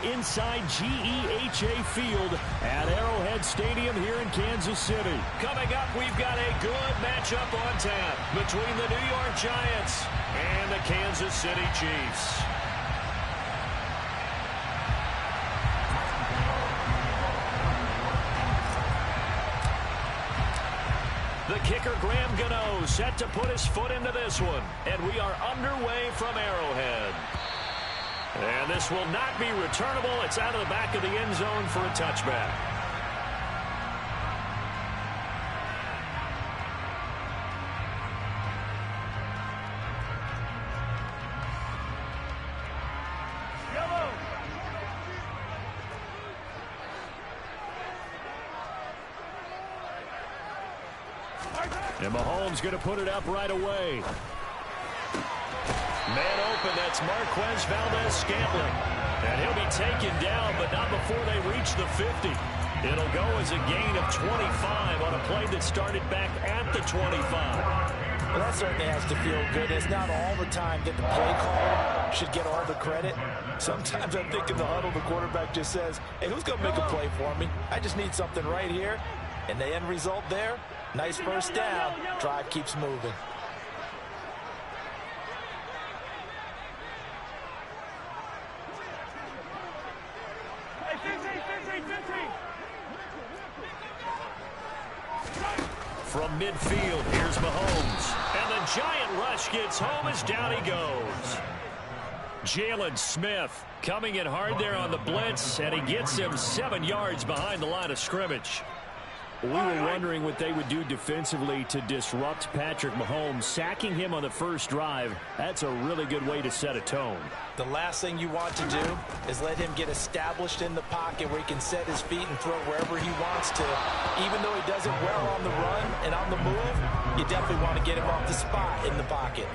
inside GEHA Field at Arrowhead Stadium here in Kansas City. Coming up, we've got a good matchup on tap between the New York Giants and the Kansas City Chiefs. The kicker, Graham Gano, set to put his foot into this one. And we are underway from Arrowhead. And this will not be returnable. It's out of the back of the end zone for a touchback. And Mahomes going to put it up right away. Man open, that's Marquez Valdez-Scantling. And he'll be taken down, but not before they reach the 50. It'll go as a gain of 25 on a play that started back at the 25. Well, that certainly has to feel good. It's not all the time that the play caller should get all the credit. Sometimes I think in the huddle, the quarterback just says, hey, who's going to make a play for me? I just need something right here. And the end result there, nice first down. Drive keeps moving. From midfield, here's Mahomes. And the giant rush gets home as down he goes. Jalen Smith coming in hard there on the blitz, and he gets him 7 yards behind the line of scrimmage. We were wondering what they would do defensively to disrupt Patrick Mahomes. Sacking him on the first drive, that's a really good way to set a tone. The last thing you want to do is let him get established in the pocket where he can set his feet and throw wherever he wants to. Even though he does it well on the run and on the move, you definitely want to get him off the spot in the pocket.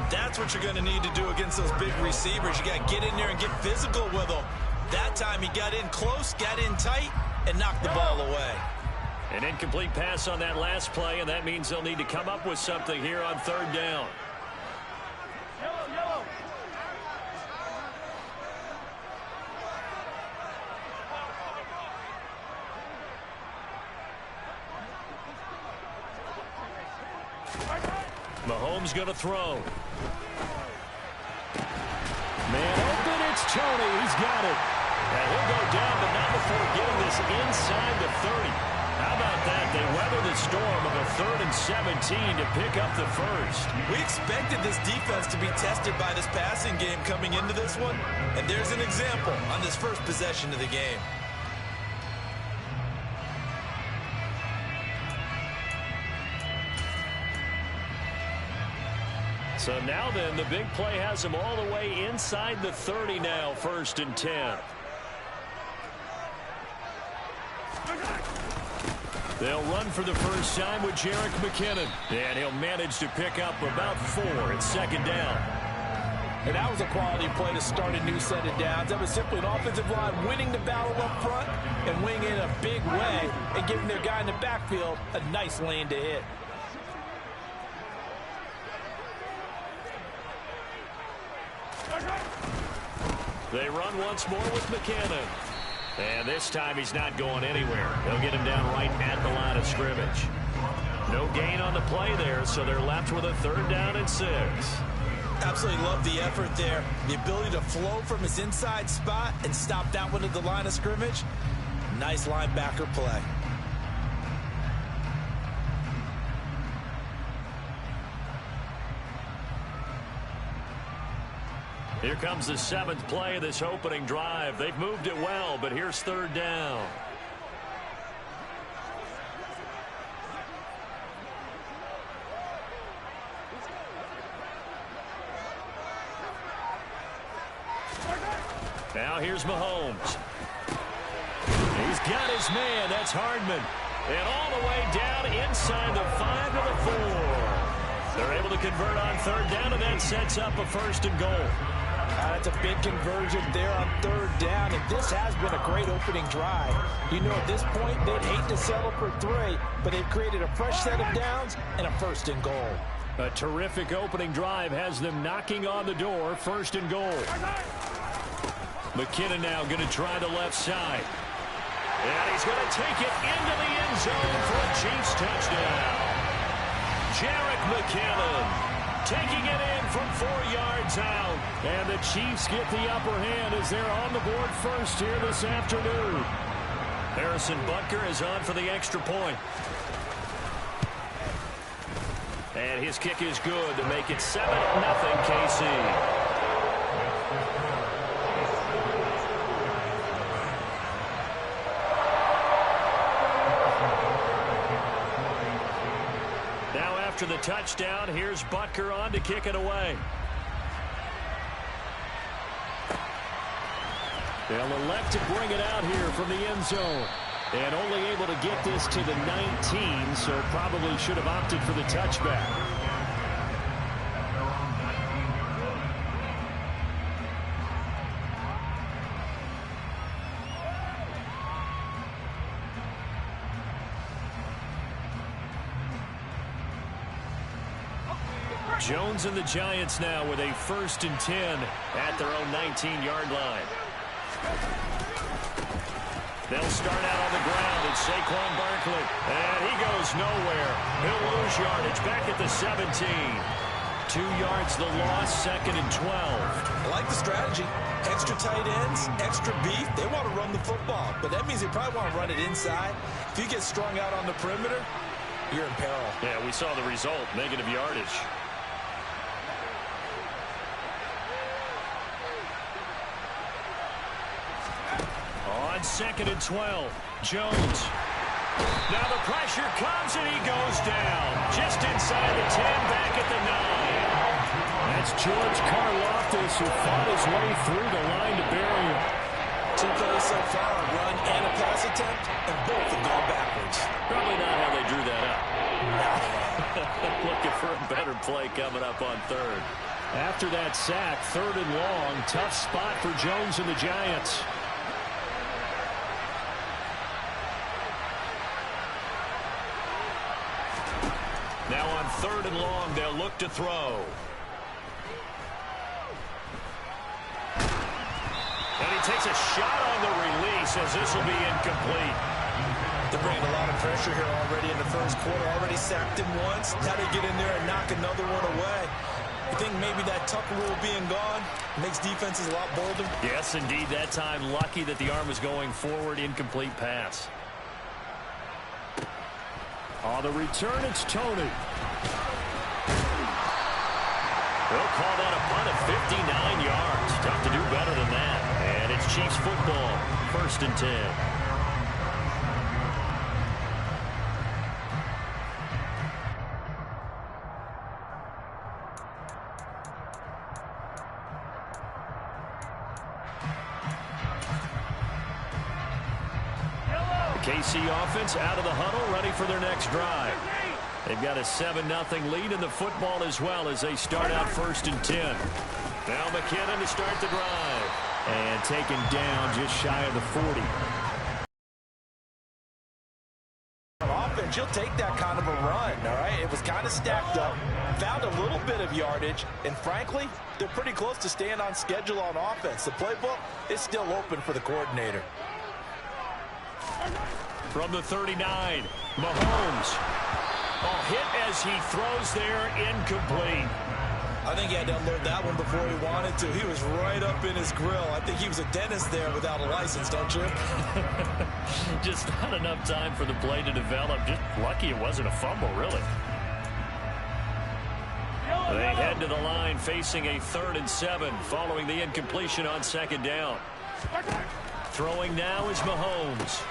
That's what you're going to need to do against those big receivers. You got to get in there and get physical with them. That time he got in close, got in tight, and knocked the ball away. An incomplete pass on that last play, and that means they'll need to come up with something here on third down. Mahomes going to throw. Man open, it's Tony. He's got it. And he'll go down, but not before getting this inside the 30. How about that? They weather the storm of a 3rd and 17 to pick up the first. We expected this defense to be tested by this passing game coming into this one. And there's an example on this first possession of the game. So now then, the big play has them all the way inside the 30 now, 1st and 10. They'll run for the first time with Jerick McKinnon. And he'll manage to pick up about 4 at 2nd down. And that was a quality play to start a new set of downs. That was simply an offensive line winning the battle up front and winning in a big way and giving their guy in the backfield a nice lane to hit. They run once more with McKinnon. And this time he's not going anywhere. They'll get him down right at the line of scrimmage. No gain on the play there, so they're left with a 3rd down and 6. Absolutely love the effort there. The ability to flow from his inside spot and stop that one at the line of scrimmage. Nice linebacker play. Here comes the 7th play of this opening drive. They've moved it well, but here's 3rd down. Now here's Mahomes. He's got his man. That's Hardman. And all the way down inside the 5 to the 4. They're able to convert on 3rd down, and that sets up a 1st and goal. That's a big conversion there on 3rd down, and this has been a great opening drive. You know, at this point, they'd hate to settle for 3, but they've created a fresh set of downs and a 1st and goal. A terrific opening drive has them knocking on the door, 1st and goal. McKinnon now going to try the left side. And he's going to take it into the end zone for a Chiefs touchdown. Jerick McKinnon taking it in from 4 yards out. And the Chiefs get the upper hand as they're on the board first here this afternoon. Harrison Butker is on for the extra point. And his kick is good to make it 7-0 KC. After the touchdown, here's Butker on to kick it away. They'll elect to bring it out here from the end zone. And only able to get this to the 19, so probably should have opted for the touchback. Jones and the Giants now with a 1st and 10 at their own 19-yard line. They'll start out on the ground. It's Saquon Barkley. And he goes nowhere. He'll lose yardage back at the 17. 2 yards the loss, 2nd and 12. I like the strategy. Extra tight ends, extra beef. They want to run the football, but that means they probably want to run it inside. If you get strung out on the perimeter, you're in peril. Yeah, we saw the result, negative yardage. On 2nd and 12, Jones. Now the pressure comes and he goes down. Just inside the 10, back at the 9. That's George Karlaftis who fought his way through the line to bury him. 2 plays so far, a run and a pass attempt, and both have gone backwards. Probably not how they drew that up. Looking for a better play coming up on 3rd. After that sack, 3rd and long, tough spot for Jones and the Giants. Now on 3rd and long, they'll look to throw. And he takes a shot on the release as this will be incomplete. They're bringing a lot of pressure here already in the first quarter. Already sacked him once. Now they get in there and knock another one away. I think maybe that Tucker rule being gone makes defenses a lot bolder. Yes, indeed. That time, lucky that the arm was going forward. Incomplete pass. On the return, it's Tony. They'll call that a punt of 59 yards. Tough to do better than that. And it's Chiefs football, 1st and 10. KC offense out of the huddle, ready for their next drive. They've got a 7-0 lead in the football as well as they start out 1st and 10. Now McKinnon to start the drive. And taken down just shy of the 40. On offense, you'll take that kind of a run, all right? It was kind of stacked up, found a little bit of yardage, and frankly, they're pretty close to staying on schedule on offense. The playbook is still open for the coordinator. From the 39, Mahomes. Oh, hit as he throws there, incomplete. I think he had to unload that one before he wanted to. He was right up in his grill. I think he was a dentist there without a license, don't you? Just not enough time for the play to develop. Just lucky it wasn't a fumble, really. They head to the line facing a 3rd and 7 following the incompletion on 2nd down. Throwing now is Mahomes.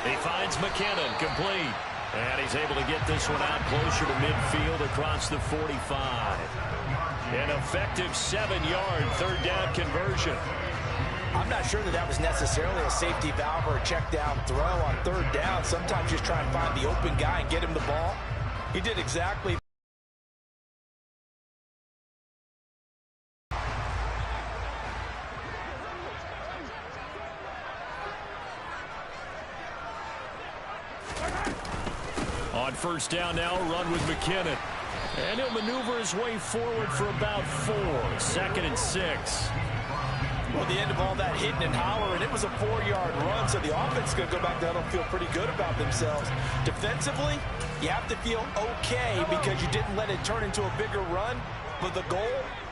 He finds McKinnon, complete. And he's able to get this one out closer to midfield across the 45. An effective 7-yard 3rd down conversion. I'm not sure that was necessarily a safety valve or a check down throw on 3rd down. Sometimes just try and find the open guy and get him the ball. He did exactly. On 1st down now, run with McKinnon. And he'll maneuver his way forward for about 4. 2nd and 6. Well, the end of all that hitting and hollering, it was a 4-yard run, so the offense is going to go back down and feel pretty good about themselves. Defensively, you have to feel okay because you didn't let it turn into a bigger run, but the goal,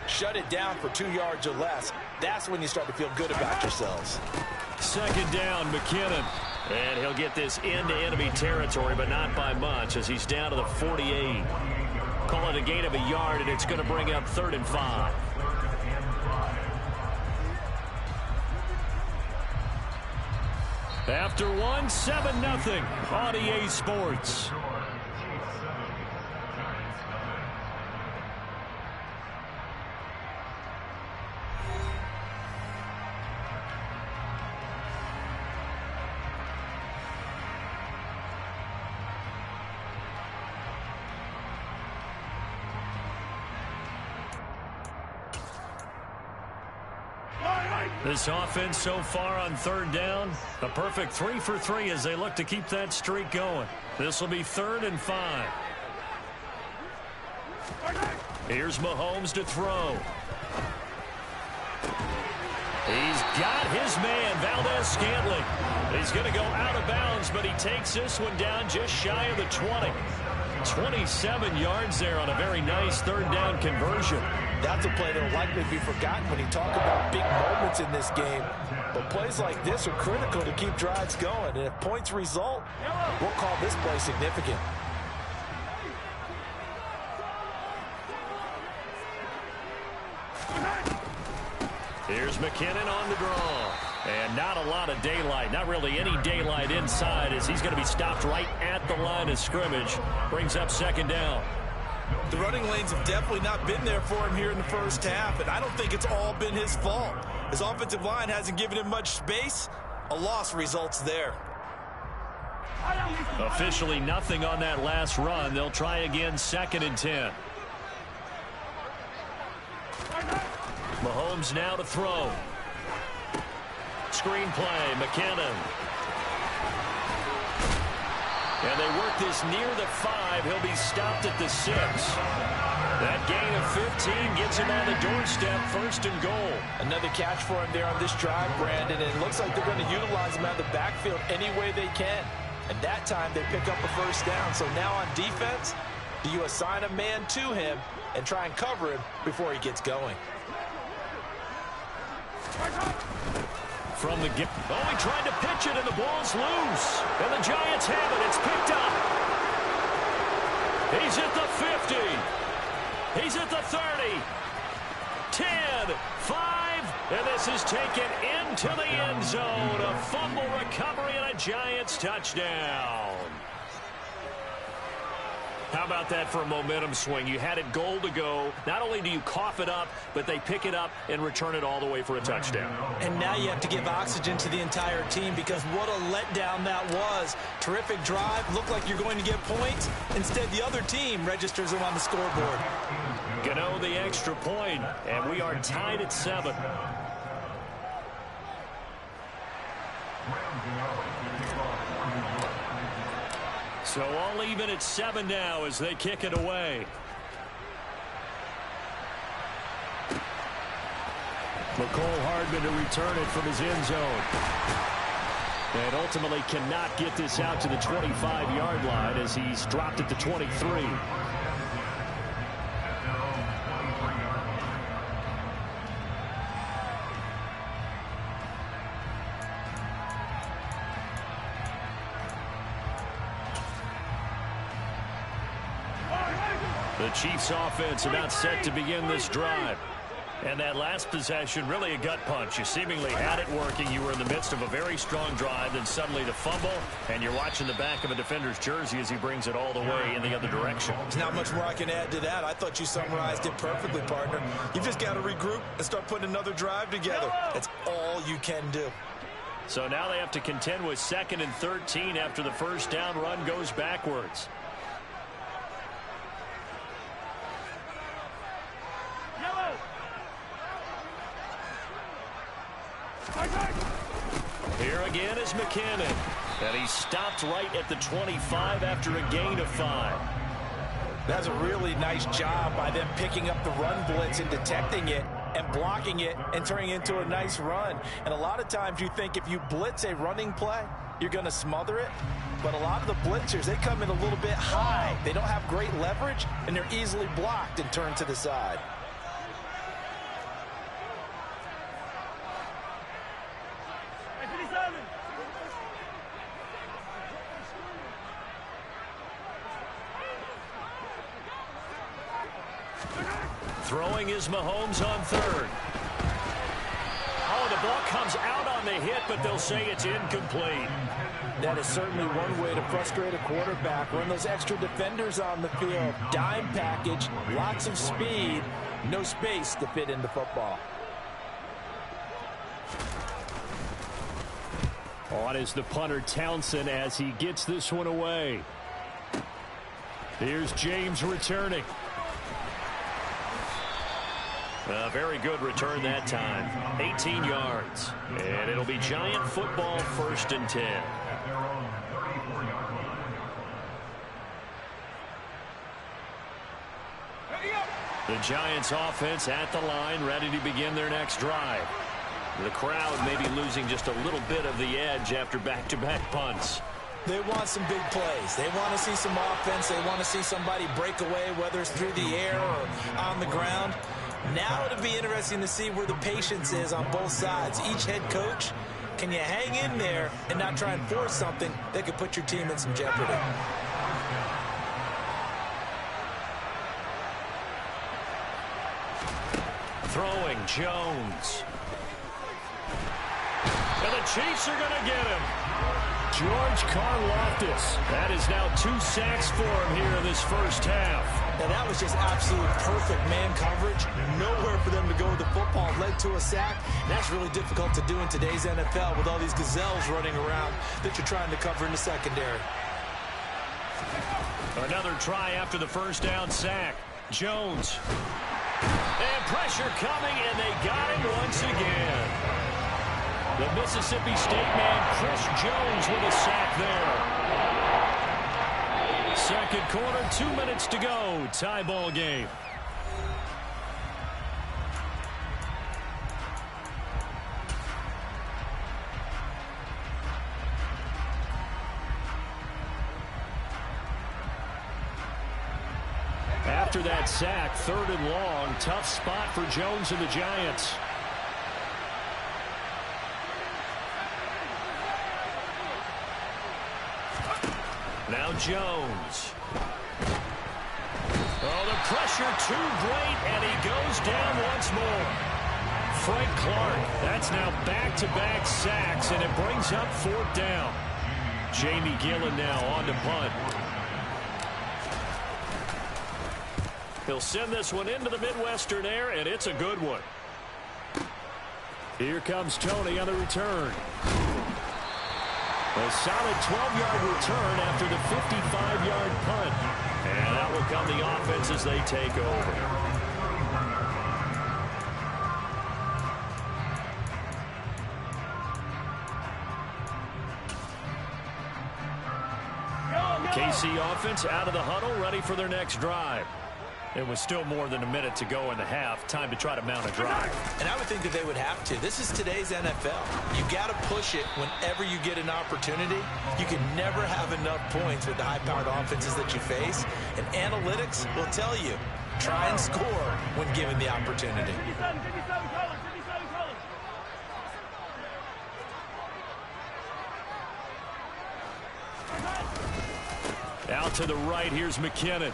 shut it down for 2 yards or less. That's when you start to feel good about yourselves. Second down, McKinnon. And he'll get this into enemy territory, but not by much as he's down to the 48. Call it a gain of a yard, and it's going to bring up 3rd and 5. After one, 7-0 on EA Sports. This offense so far on 3rd down, a perfect 3 for 3 as they look to keep that streak going. This will be 3rd and 5. Here's Mahomes to throw. He's got his man, Valdez-Scantling. He's going to go out of bounds, but he takes this one down just shy of the 20. 27 yards there on a very nice 3rd down conversion. That's a play that will likely be forgotten when you talk about big moments in this game. But plays like this are critical to keep drives going. And if points result, we'll call this play significant. Here's McKinnon on the draw. And not a lot of daylight, not really any daylight inside as he's going to be stopped right at the line of scrimmage. Brings up 2nd down. The running lanes have definitely not been there for him here in the first half, and I don't think it's all been his fault. His offensive line hasn't given him much space. A loss results there. Officially nothing on that last run. They'll try again, 2nd and 10. Mahomes now to throw. Screen play, McKinnon. And they work this near the 5. He'll be stopped at the 6. That gain of 15 gets him on the doorstep, 1st and goal. Another catch for him there on this drive, Brandon. And it looks like they're going to utilize him out of the backfield any way they can. And that time they pick up a 1st down. So now on defense, do you assign a man to him and try and cover him before he gets going? From the get. Oh, he tried to pitch it, and the ball's loose. And the Giants have it. It's picked up. He's at the 50. He's at the 30. 10, 5, and this is taken into the end zone. A fumble recovery and a Giants touchdown. How about that for a momentum swing? You had it goal to go. Not only do you cough it up, but they pick it up and return it all the way for a touchdown. And now you have to give oxygen to the entire team because what a letdown that was. Terrific drive. Looked like you're going to get points. Instead, the other team registers them on the scoreboard. Gano the extra point, and we are tied at 7. So all even at 7 now as they kick it away. McCole Hardman to return it from his end zone. And ultimately cannot get this out to the 25-yard line as he's dropped at the 23. The Chiefs offense about set to begin this drive. And that last possession, really a gut punch. You seemingly had it working. You were in the midst of a very strong drive, then suddenly the fumble, and you're watching the back of a defender's jersey as he brings it all the way in the other direction. There's not much more I can add to that. I thought you summarized it perfectly, partner. You've just got to regroup and start putting another drive together. That's all you can do. So now they have to contend with 2nd and 13 after the first down run goes backwards. Here again is McKinnon. And he stopped right at the 25 after a gain of 5. That's a really nice job by them picking up the run blitz and detecting it. and blocking it and turning it into a nice run. And a lot of times you think if you blitz a running play, you're going to smother it. But a lot of the blitzers, they come in a little bit high. They don't have great leverage, and they're easily blocked and turned to the side. Throwing is Mahomes on third. Oh, the ball comes out on the hit, but they'll say it's incomplete. That is certainly one way to frustrate a quarterback. Run those extra defenders on the field. Dime package, lots of speed, no space to fit in the football. On is the punter Townsend as he gets this one away. Here's James returning. A very good return that time. 18 yards. And it'll be Giant football, 1st and 10. The Giants offense at the line, ready to begin their next drive. The crowd may be losing just a little bit of the edge after back-to-back punts. They want some big plays. They want to see some offense. They want to see somebody break away, whether it's through the air or on the ground. Now it'll be interesting to see where the patience is on both sides. Each head coach, can you hang in there and not try and force something that could put your team in some jeopardy? Throwing, Jones. And the Chiefs are going to get him. George Karlaftis. That is now 2 sacks for him here in this first half. Now that was just absolute perfect man coverage. Nowhere for them to go with the football. Led to a sack. That's really difficult to do in today's NFL with all these gazelles running around that you're trying to cover in the secondary. Another try after the first down sack. Jones. And pressure coming, and they got him once again. The Mississippi State man, Chris Jones, with a sack there. Second quarter, 2 minutes to go. Tie ball game. After that sack, 3rd and long. Tough spot for Jones and the Giants. Now Jones. Oh, the pressure too great, and he goes down once more. Frank Clark, that's now back-to-back sacks, and it brings up 4th down. Jamie Gillen now on to punt. He'll send this one into the Midwestern air, and it's a good one. Here comes Tony on the return. A solid 12-yard return after the 55-yard punt. And that will come the offense as they take over. KC offense out of the huddle, ready for their next drive. It was still more than a minute to go in the half. Time to try to mount a drive. And I would think that they would have to. This is today's NFL. You got to push it whenever you get an opportunity. You can never have enough points with the high-powered offenses that you face. And analytics will tell you, try and score when given the opportunity. Out to the right, here's McKinnon.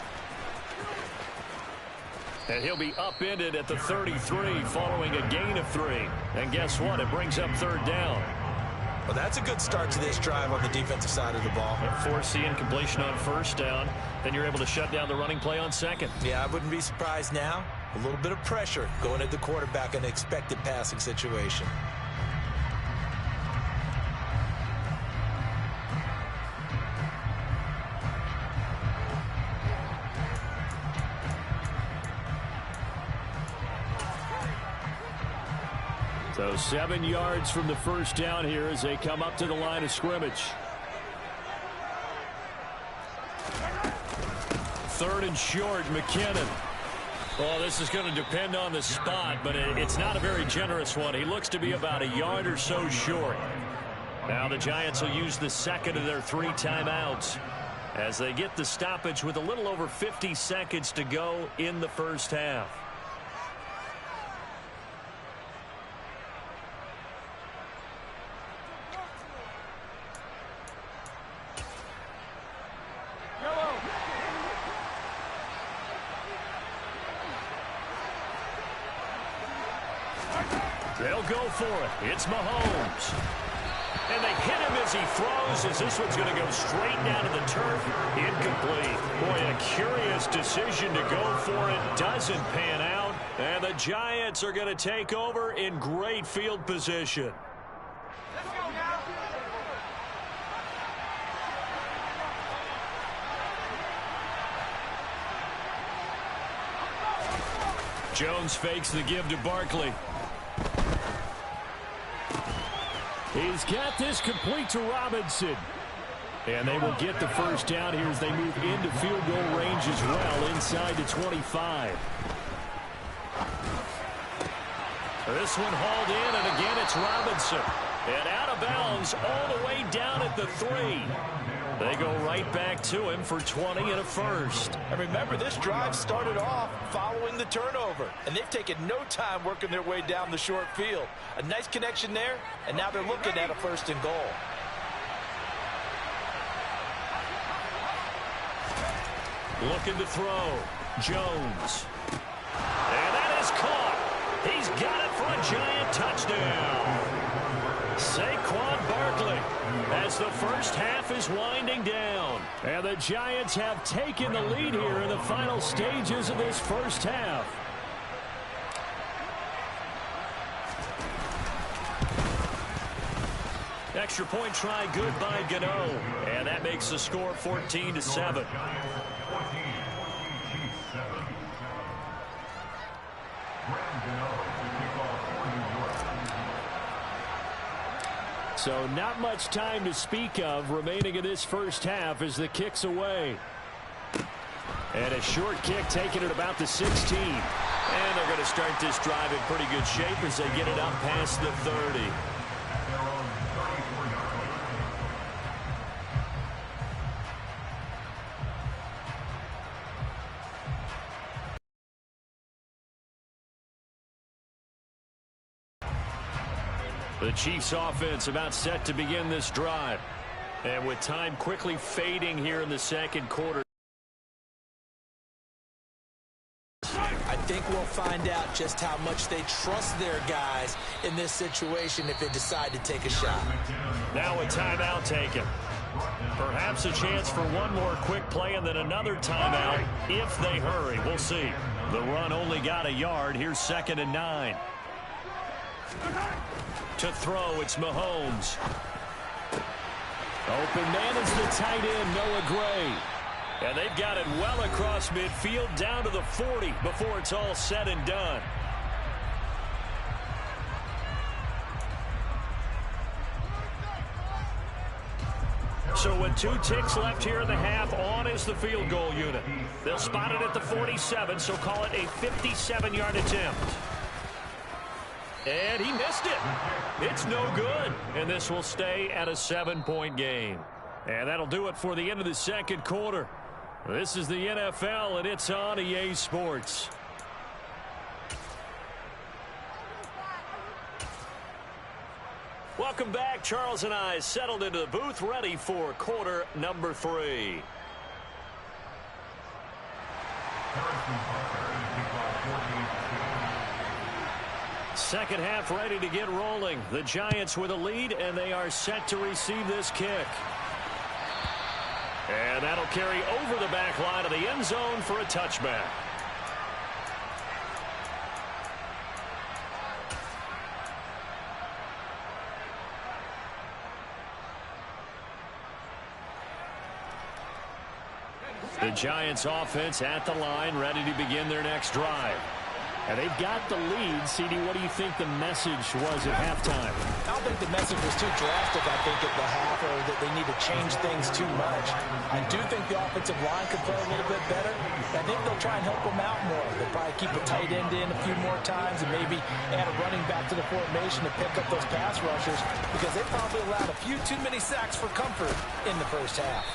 And he'll be upended at the 33 following a gain of 3. And guess what? It brings up 3rd down. Well, that's a good start to this drive on the defensive side of the ball. Force incompletion on 1st down. Then you're able to shut down the running play on 2nd. Yeah, I wouldn't be surprised now. A little bit of pressure going at the quarterback in an expected passing situation. So 7 yards from the first down here as they come up to the line of scrimmage. 3rd and short, McKinnon. Well, this is going to depend on the spot, but it's not a very generous one. He looks to be about a yard or so short. Now the Giants will use the second of their 3 timeouts as they get the stoppage with a little over 50 seconds to go in the first half. They'll go for it. It's Mahomes. And they hit him as he throws, as this one's going to go straight down to the turf. Incomplete. Boy, a curious decision to go for it. Doesn't pan out. And the Giants are going to take over in great field position. Jones fakes the give to Barkley. He's got this complete to Robinson. And they will get the first down here as they move into field goal range as well, inside the 25. This one hauled in, and again it's Robinson. And out of bounds all the way down at the 3. They go right back to him for 20 and a first. And remember, this drive started off following the turnover, and they've taken no time working their way down the short field. A nice connection there, and now they're looking at a first and goal. Looking to throw. Jones. And that is caught. He's got it for a Giant touchdown. Saquon Barkley as the first half is winding down. And the Giants have taken the lead here in the final stages of this first half. Extra point try good by Gano. And that makes the score 14-7. So not much time to speak of remaining in this first half as the kick's away. And a short kick taken at about the 16. And they're going to start this drive in pretty good shape as they get it up past the 30. The Chiefs offense about set to begin this drive. And with time quickly fading here in the second quarter. I think we'll find out just how much they trust their guys in this situation if they decide to take a shot. Now a timeout taken. Perhaps a chance for one more quick play and then another timeout if they hurry. We'll see. The run only got a yard. Here's 2nd and 9. To throw, it's Mahomes. Open man is the tight end, Noah Gray. And they've got it well across midfield down to the 40 before it's all said and done. So with 2 ticks left here in the half, on is the field goal unit. They'll spot it at the 47, so call it a 57-yard attempt. And he missed it. It's no good. And this will stay at a 7-point game. And that'll do it for the end of the second quarter. This is the NFL, and it's on EA Sports. Welcome back. Charles and I settled into the booth, ready for quarter number 3. Second half ready to get rolling. The Giants with a lead, and they are set to receive this kick. And that'll carry over the back line of the end zone for a touchback. The Giants offense at the line, ready to begin their next drive. And they've got the lead. CD, what do you think the message was at halftime? I don't think the message was too drastic, I think, at the half, or that they need to change things too much. I do think the offensive line could play a little bit better. I think they'll try and help them out more. They'll probably keep a tight end in a few more times and maybe add a running back to the formation to pick up those pass rushers because they probably allowed a few too many sacks for comfort in the first half.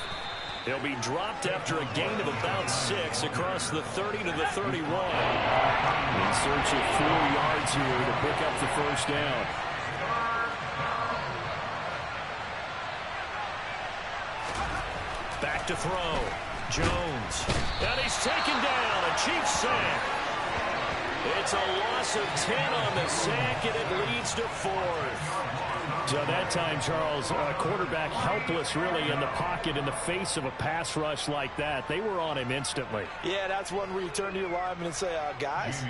He'll be dropped after a gain of about 6 across the 30 to the 31. In search of 4 yards here to pick up the first down. Back to throw. Jones. And he's taken down. A Chiefs sack. It's a loss of 10 on the sack, and it leads to 4th. So that time, Charles, quarterback helpless really in the pocket in the face of a pass rush like that. They were on him instantly. Yeah, that's one where you turn to your lineman and say, guys,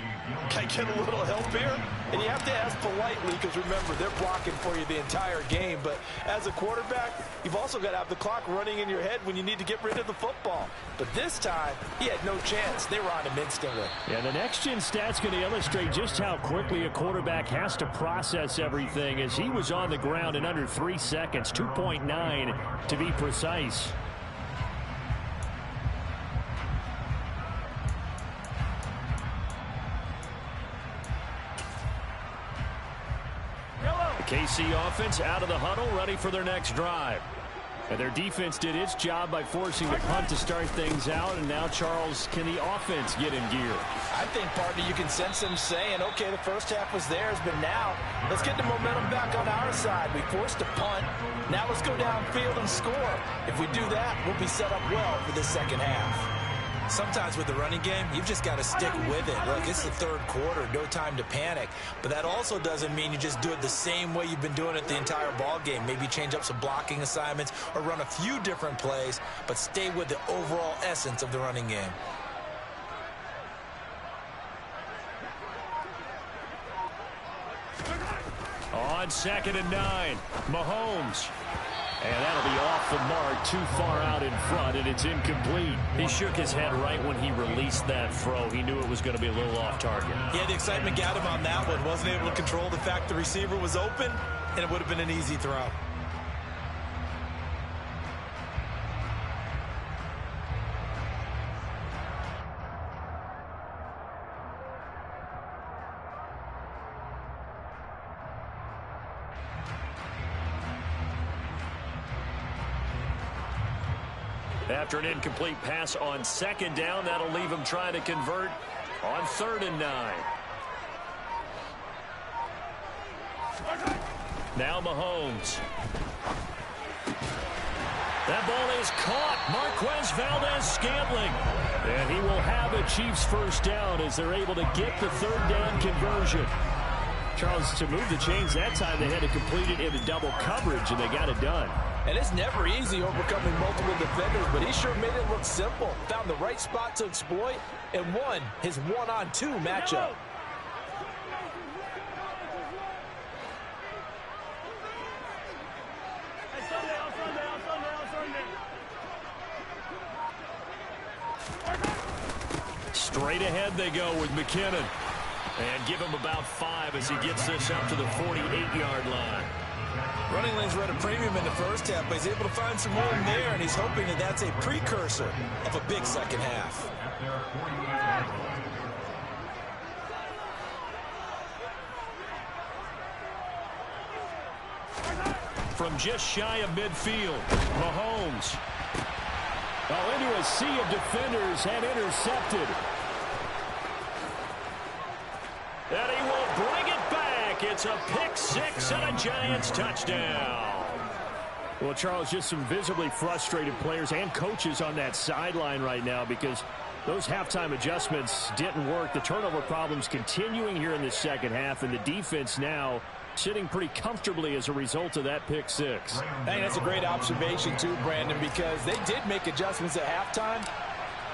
can I get a little help here? And you have to ask politely because, remember, they're blocking for you the entire game. But as a quarterback, you've also got to have the clock running in your head when you need to get rid of the football. But this time, he had no chance. They were on him instantly. Yeah, the next-gen stat's going to illustrate just how quickly a quarterback has to process everything as he was on the ground in under 3 seconds, 2.9 to be precise. The KC offense out of the huddle, ready for their next drive. And their defense did its job by forcing the punt to start things out. And now, Charles, can the offense get in gear? I think, partner, you can sense them saying, okay, the first half was theirs, but now let's get the momentum back on our side. We forced a punt. Now let's go downfield and score. If we do that, we'll be set up well for the second half. Sometimes with the running game, you've just got to stick with it. Look, it's the third quarter, no time to panic. But that also doesn't mean you just do it the same way you've been doing it the entire ball game. Maybe change up some blocking assignments or run a few different plays, but stay with the overall essence of the running game. On 2nd and 9, Mahomes. And that'll be off the mark, too far out in front, and it's incomplete. He shook his head right when he released that throw. He knew it was going to be a little off target. Yeah, the excitement got him on that one. Wasn't able to control the fact the receiver was open, and it would have been an easy throw. After an incomplete pass on 2nd down, that'll leave him trying to convert on 3rd and 9. Now Mahomes. That ball is caught. Marquez Valdez-Scantling. And he will have a Chiefs first down as they're able to get the 3rd down conversion. Charles, to move the chains that time, they had to complete it into double coverage, and they got it done. And it's never easy overcoming multiple defenders, but he sure made it look simple. Found the right spot to exploit and won his 1-on-2 matchup. Straight ahead they go with McKinnon. And give him about 5 as he gets this up to the 48-yard line. Running lanes were at a premium in the first half, but he's able to find some room there, and he's hoping that that's a precursor of a big second half. From just shy of midfield, Mahomes. Oh, into a sea of defenders and intercepted. And he will bring it back. It's a pick 6 and a Giants touchdown. Well, Charles, just some visibly frustrated players and coaches on that sideline right now because those halftime adjustments didn't work. The turnover problems continuing here in the second half, and the defense now sitting pretty comfortably as a result of that pick 6. I think that's a great observation too, Brandon, because they did make adjustments at halftime.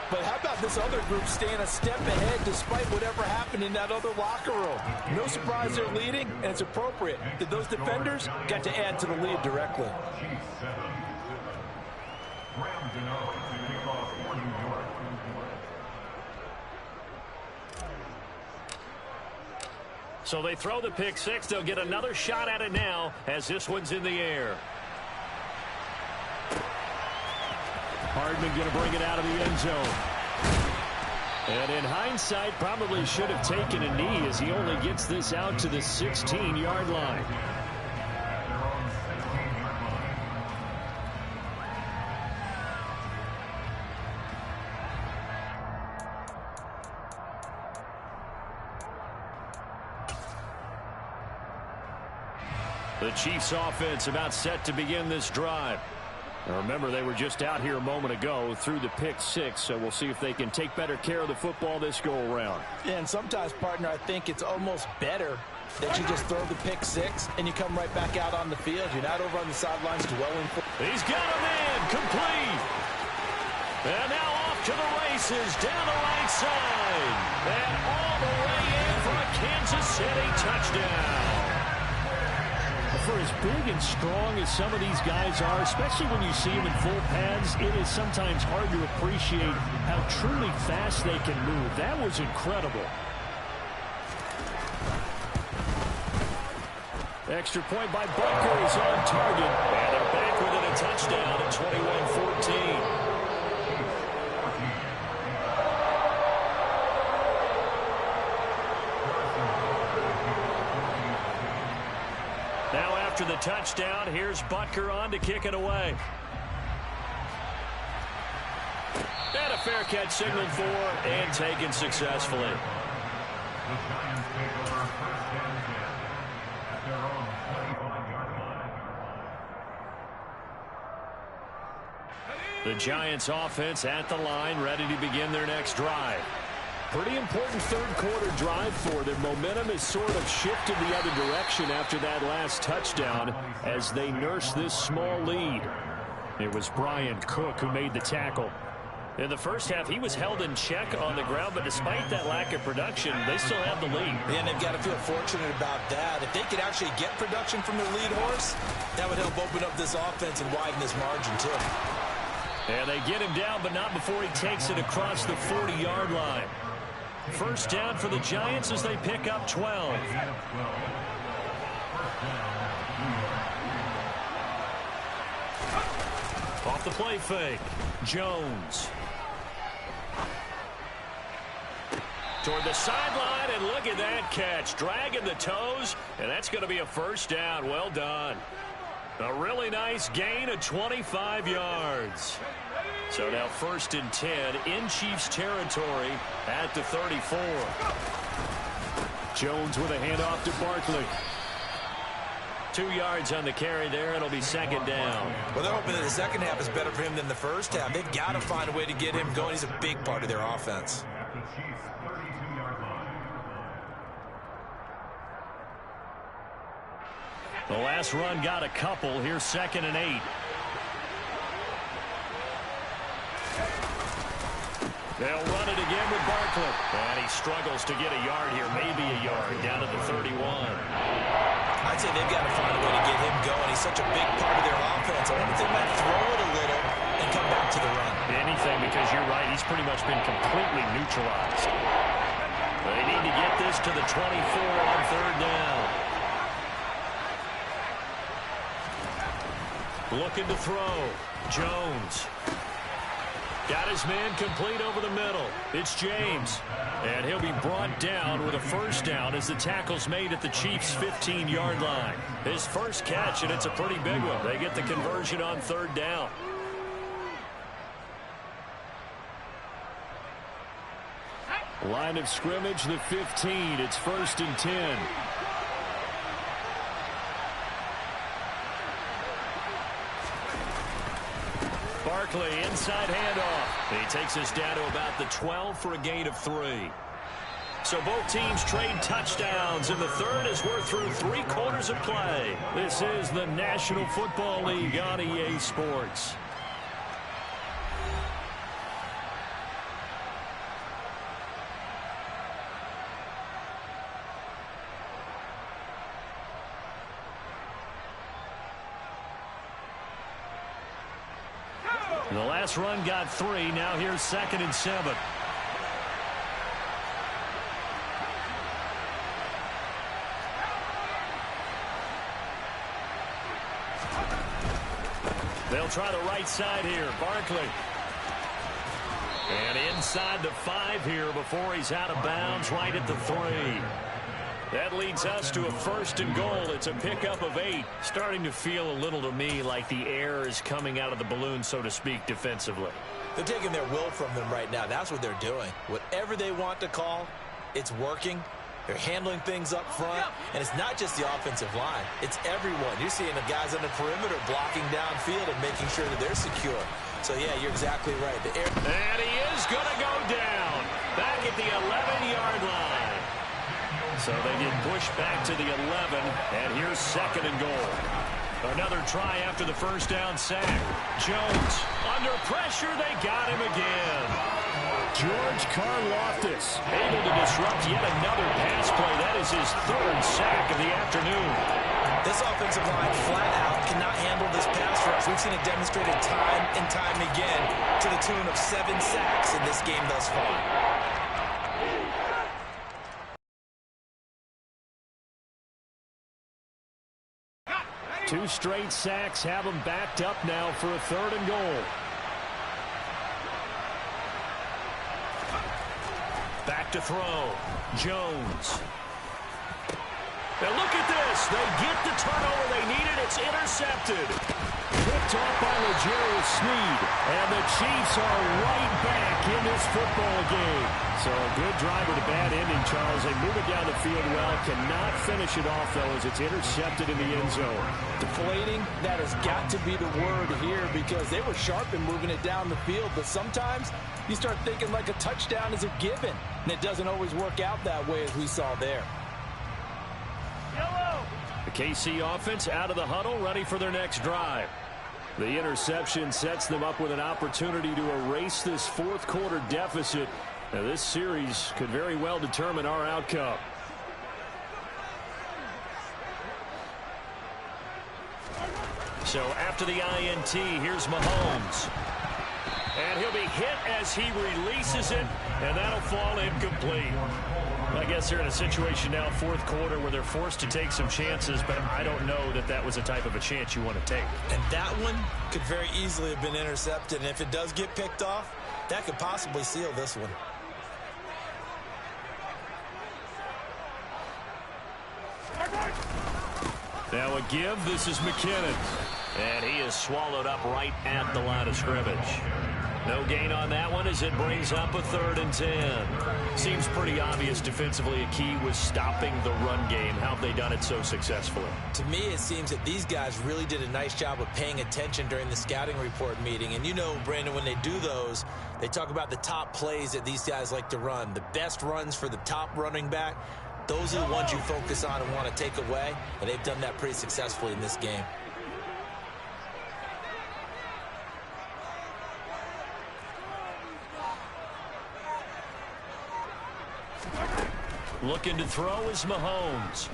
But how about this other group staying a step ahead despite whatever happened in that other locker room? No surprise they're leading, and it's appropriate that those defenders got to add to the lead directly. So they throw the pick 6. They'll get another shot at it now as this one's in the air. Hardman going to bring it out of the end zone. And in hindsight, probably should have taken a knee as he only gets this out to the 16-yard line. The Chiefs offense about set to begin this drive. Now remember, they were just out here a moment ago through the pick six, so we'll see if they can take better care of the football this go-around. And sometimes, partner, I think it's almost better that you just throw the pick six and you come right back out on the field. You're not over on the sidelines dwelling. He's got a man complete. And now off to the races down the right side. And all the way in for a Kansas City touchdown. For as big and strong as some of these guys are, especially when you see them in full pads, it is sometimes hard to appreciate how truly fast they can move. That was incredible. Extra point by Butker is on target. And they're back within a touchdown at 21-14. Now after the touchdown, here's Butker on to kick it away. And a fair catch signaled for and taken successfully. The Giants offense at the line, ready to begin their next drive. Pretty important third-quarter drive for them. Momentum has sort of shifted the other direction after that last touchdown as they nurse this small lead. It was Brian Cook who made the tackle. In the first half, he was held in check on the ground, but despite that lack of production, they still have the lead. And they've got to feel fortunate about that. If they could actually get production from their lead horse, that would help open up this offense and widen this margin, too. And they get him down, but not before he takes it across the 40-yard line. First down for the Giants as they pick up 12. Off the play fake, Jones. Toward the sideline, and look at that catch. Dragging the toes, and that's going to be a first down. Well done. A really nice gain of 25 yards. So now 1st and 10 in Chiefs territory at the 34. Jones with a handoff to Barkley. 2 yards on the carry there. It'll be second down. Well, they're hoping that the second half is better for him than the first half. They've got to find a way to get him going. He's a big part of their offense. The last run got a couple. Here's 2nd and 8. They'll run it again with Barkley. And he struggles to get a yard here, maybe a yard, down at the 31. I'd say they've got to find a way to get him going. He's such a big part of their offense. I wonder if they might throw it a little and come back to the run. Anything, because you're right, he's pretty much been completely neutralized. They need to get this to the 24 on 3rd down. Looking to throw. Jones. Got his man complete over the middle. It's James. And he'll be brought down with a first down as the tackle's made at the Chiefs' 15-yard line. His first catch, and it's a pretty big one. They get the conversion on 3rd down. Line of scrimmage, the 15. It's 1st and 10. Barkley, inside handoff. He takes us down to about the 12 for a gain of 3. So both teams trade touchdowns, and the third as we're through 3 quarters of play. This is the National Football League on EA Sports. The last run got 3. Now here's 2nd and 7. They'll try the right side here. Barkley And inside the 5 here before he's out of bounds right at the 3. That leads us to a 1st and goal. It's a pickup of 8. Starting to feel a little to me like the air is coming out of the balloon, so to speak, defensively. They're taking their will from them right now. That's what they're doing. Whatever they want to call, it's working. They're handling things up front, and it's not just the offensive line. It's everyone. You're seeing the guys on the perimeter blocking downfield and making sure that they're secure. So, yeah, you're exactly right. And he is going to go down back at the 11-yard line. So they get pushed back to the 11, and here's 2nd and goal. Another try after the 1st down sack. Jones under pressure. They got him again. George Karlaftis able to disrupt yet another pass play. That is his 3rd sack of the afternoon. This offensive line flat out cannot handle this pass rush. We've seen it demonstrated time and time again to the tune of 7 sacks in this game thus far. 2 straight sacks have him backed up now for a 3rd and goal. Back to throw. Jones. Now look at this. They get the turnover they needed. It's intercepted. Picked off by L'Jarius Sneed. And the Chiefs are right back in this football game. So a good drive with a bad ending, Charles. They move it down the field well. Cannot finish it off, though, as it's intercepted in the end zone. Deflating, that has got to be the word here because they were sharp in moving it down the field. But sometimes you start thinking like a touchdown is a given. And it doesn't always work out that way as we saw there. The KC offense out of the huddle, ready for their next drive. The interception sets them up with an opportunity to erase this 4th quarter deficit. Now, this series could very well determine our outcome. So after the INT, here's Mahomes. And he'll be hit as he releases it, and that'll fall incomplete. I guess they're in a situation now, 4th quarter, where they're forced to take some chances, but I don't know that that was the type of a chance you want to take. And that one could very easily have been intercepted, and if it does get picked off, that could possibly seal this one. Now a give. This is McKinnon. And he is swallowed up right at the line of scrimmage. No gain on that one as it brings up a 3rd and 10. Seems pretty obvious defensively a key was stopping the run game. How have they done it so successfully? To me, it seems that these guys really did a nice job of paying attention during the scouting report meeting. And you know, Brandon, when they do those, they talk about the top plays that these guys like to run. The best runs for the top running back, those are the ones you focus on and want to take away. And they've done that pretty successfully in this game. Looking to throw is Mahomes.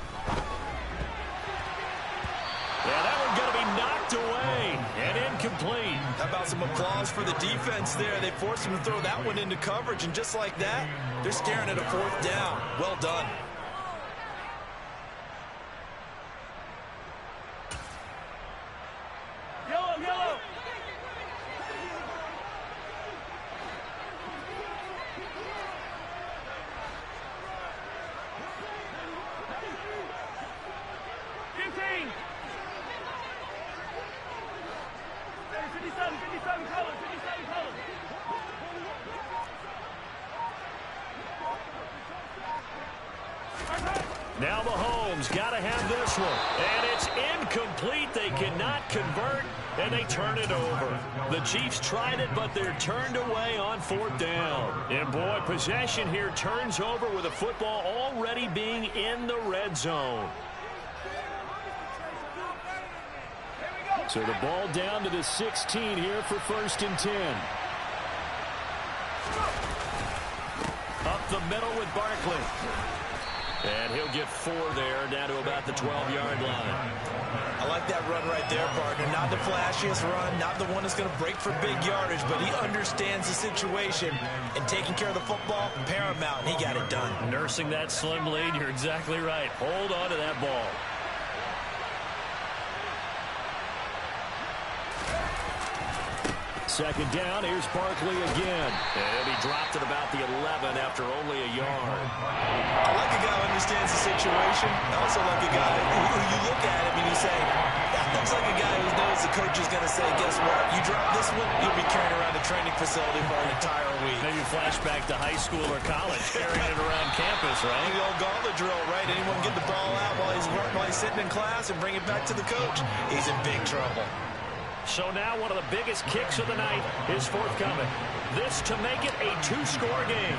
Yeah, that one's going to be knocked away and incomplete. How about some applause for the defense there? They forced him to throw that one into coverage, and just like that, they're staring at a 4th down. Well done. Yellow. Now Mahomes got to have this one. And it's incomplete. They cannot convert, and they turn it over. The Chiefs tried it, but they're turned away on 4th down. And, boy, possession here turns over with the football already being in the red zone. So the ball down to the 16 here for 1st and 10. Up the middle with Barkley. And he'll get 4 there, down to about the 12-yard line. I like that run right there, partner. Not the flashiest run, not the one that's going to break for big yardage, but he understands the situation, and taking care of the football, paramount, and he got it done. Nursing that slim lead, you're exactly right. Hold on to that ball. second down. Here's Barkley again. And he dropped at about the 11 after only a yard. I like a guy who understands the situation. I also like a guy who you look at him and you say, that looks like a guy who knows the coach is going to say, guess what? You drop this one, you'll be carrying around a training facility for an entire week. Maybe flashback to high school or college, carrying it around campus, right? The old gauntlet drill, right? Anyone get the ball out while he's sitting in class and bring it back to the coach? He's in big trouble. So now one of the biggest kicks of the night is forthcoming. This to make it a two-score game.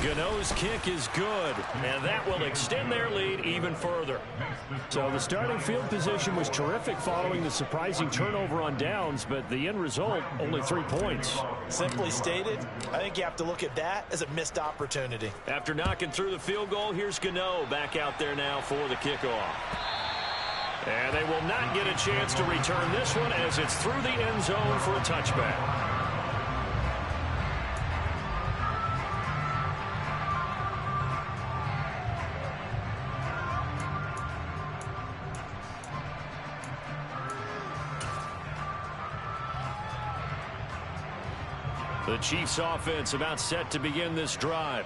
Gano's kick is good, and that will extend their lead even further. So the starting field position was terrific following the surprising turnover on downs, but the end result, only 3 points. Simply stated, I think you have to look at that as a missed opportunity. After knocking through the field goal, here's Gano back out there now for the kickoff. And they will not get a chance to return this one as it's through the end zone for a touchback. The Chiefs offense about set to begin this drive.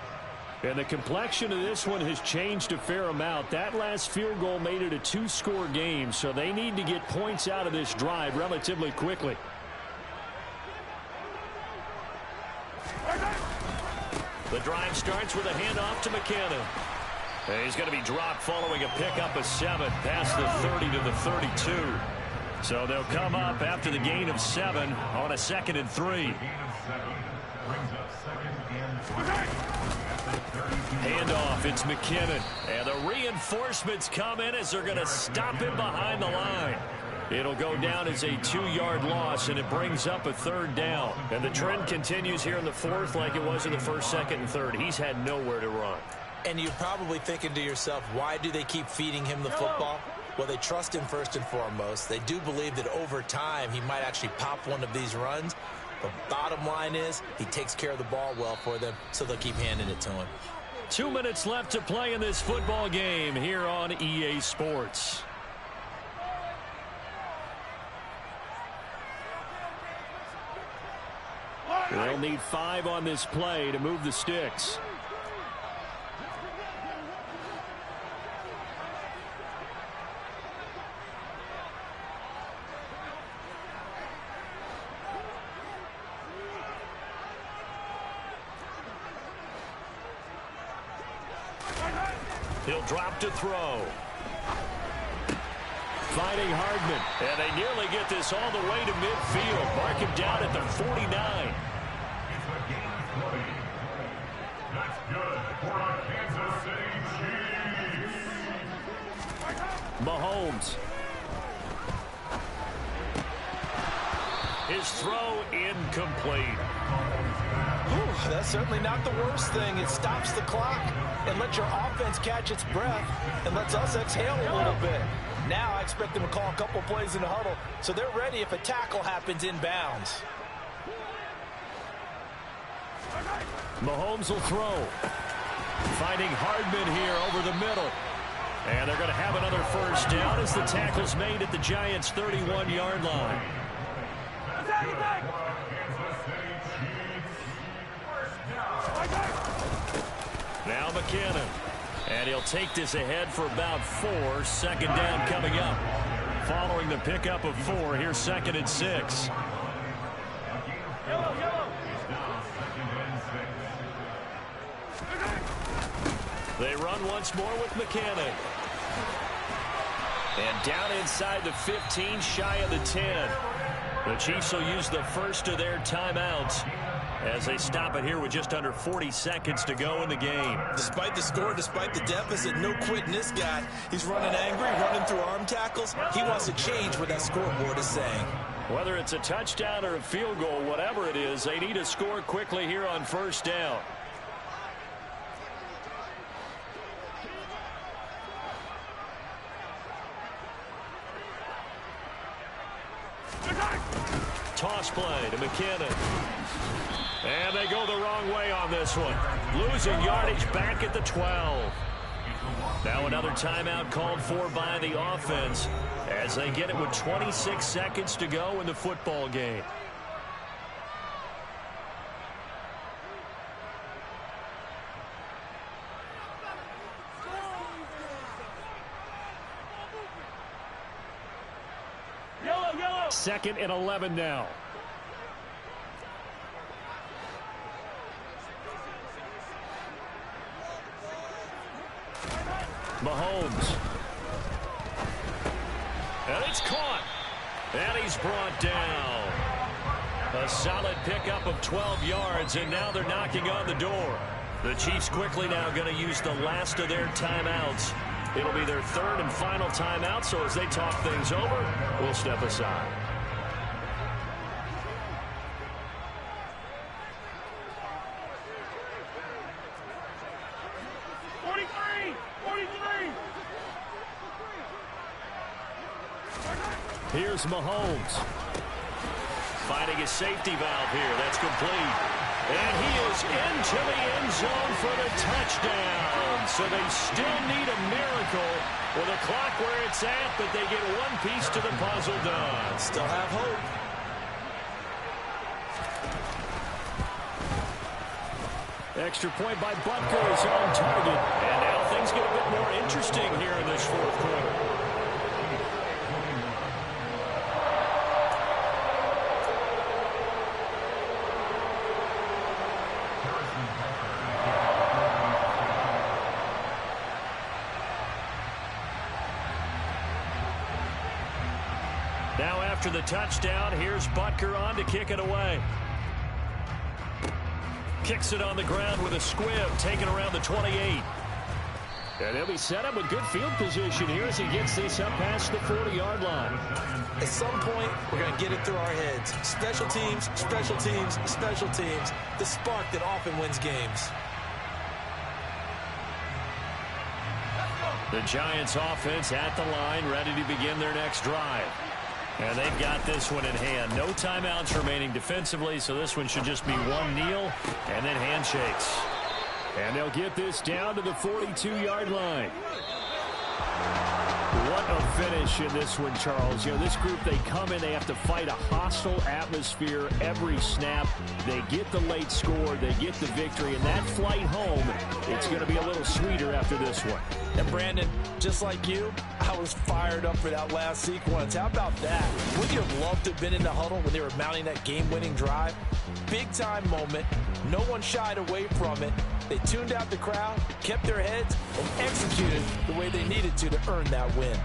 And the complexion of this one has changed a fair amount. That last field goal made it a two-score game, so they need to get points out of this drive relatively quickly. The drive starts with a handoff to McKinnon. And he's going to be dropped following a pickup of 7 past the 30 to the 32. So they'll come up after the gain of 7 on a 2nd and 3. Handoff, it's McKinnon. And the reinforcements come in as they're going to stop him behind the line. It'll go down as a 2-yard loss, and it brings up a 3rd down. And the trend continues here in the 4th like it was in the 1st, 2nd, and 3rd. He's had nowhere to run. And you're probably thinking to yourself, why do they keep feeding him the football? Well, they trust him first and foremost. They do believe that over time he might actually pop one of these runs. But bottom line is he takes care of the ball well for them, so they'll keep handing it to him. 2 minutes left to play in this football game here on EA Sports. They'll need 5 on this play to move the sticks. He'll drop to throw. Finding Hardman. And they nearly get this all the way to midfield. Mark him down at the 49. That's good for our Kansas City Chiefs. Mahomes. His throw incomplete. Whew, that's certainly not the worst thing. It stops the clock and lets your offense catch its breath and lets us exhale a little bit. Now I expect them to call a couple plays in the huddle so they're ready if a tackle happens inbounds. Mahomes will throw. Finding Hardman here over the middle. And they're going to have another 1st down as the tackle's made at the Giants' 31-yard line. Now McKinnon. And he'll take this ahead for about 4. 2nd down coming up. Following the pickup of 4, here's 2nd and 6. They run once more with McKinnon. And down inside the 15, shy of the 10. The Chiefs will use the first of their timeouts as they stop it here with just under 40 seconds to go in the game. Despite the score, despite the deficit, no quitting this guy. He's running angry, running through arm tackles. He wants to change what that scoreboard is saying. Whether it's a touchdown or a field goal, whatever it is, they need to score quickly here on 1st down. Toss play to McKinnon. And they go the wrong way on this one. Losing yardage back at the 12. Now another timeout called for by the offense as they get it with 26 seconds to go in the football game. Second and 11 now. Mahomes. And it's caught. And he's brought down. A solid pickup of 12 yards, and now they're knocking on the door. The Chiefs quickly now going to use the last of their timeouts. It'll be their third and final timeout, so as they talk things over, we'll step aside. Here's Mahomes. Finding a safety valve here. That's complete. And he is into the end zone for the touchdown. So they still need a miracle with a clock where it's at, but they get one piece to the puzzle done. Still have hope. Extra point by Butker is on target. And now things get a bit more interesting here in this fourth quarter. Now after the touchdown, here's Butker on to kick it away. Kicks it on the ground with a squib, taken around the 28. And he'll be set up with good field position here as he gets this up past the 40-yard line. At some point, we're going to get it through our heads. Special teams, special teams, special teams. The spark that often wins games. The Giants offense at the line, ready to begin their next drive. And they've got this one in hand. No timeouts remaining defensively, so this one should just be one kneel and then handshakes. And they'll get this down to the 42-yard line. What a finish in this one, Charles. You know, this group, they come in, they have to fight a hostile atmosphere every snap. They get the late score, they get the victory, and that flight home, it's going to be a little sweeter after this one. And Brandon, just like you, I was fired up for that last sequence. How about that? Would you have loved to have been in the huddle when they were mounting that game-winning drive? Big-time moment. No one shied away from it. They tuned out the crowd, kept their heads, and executed the way they needed to earn that win.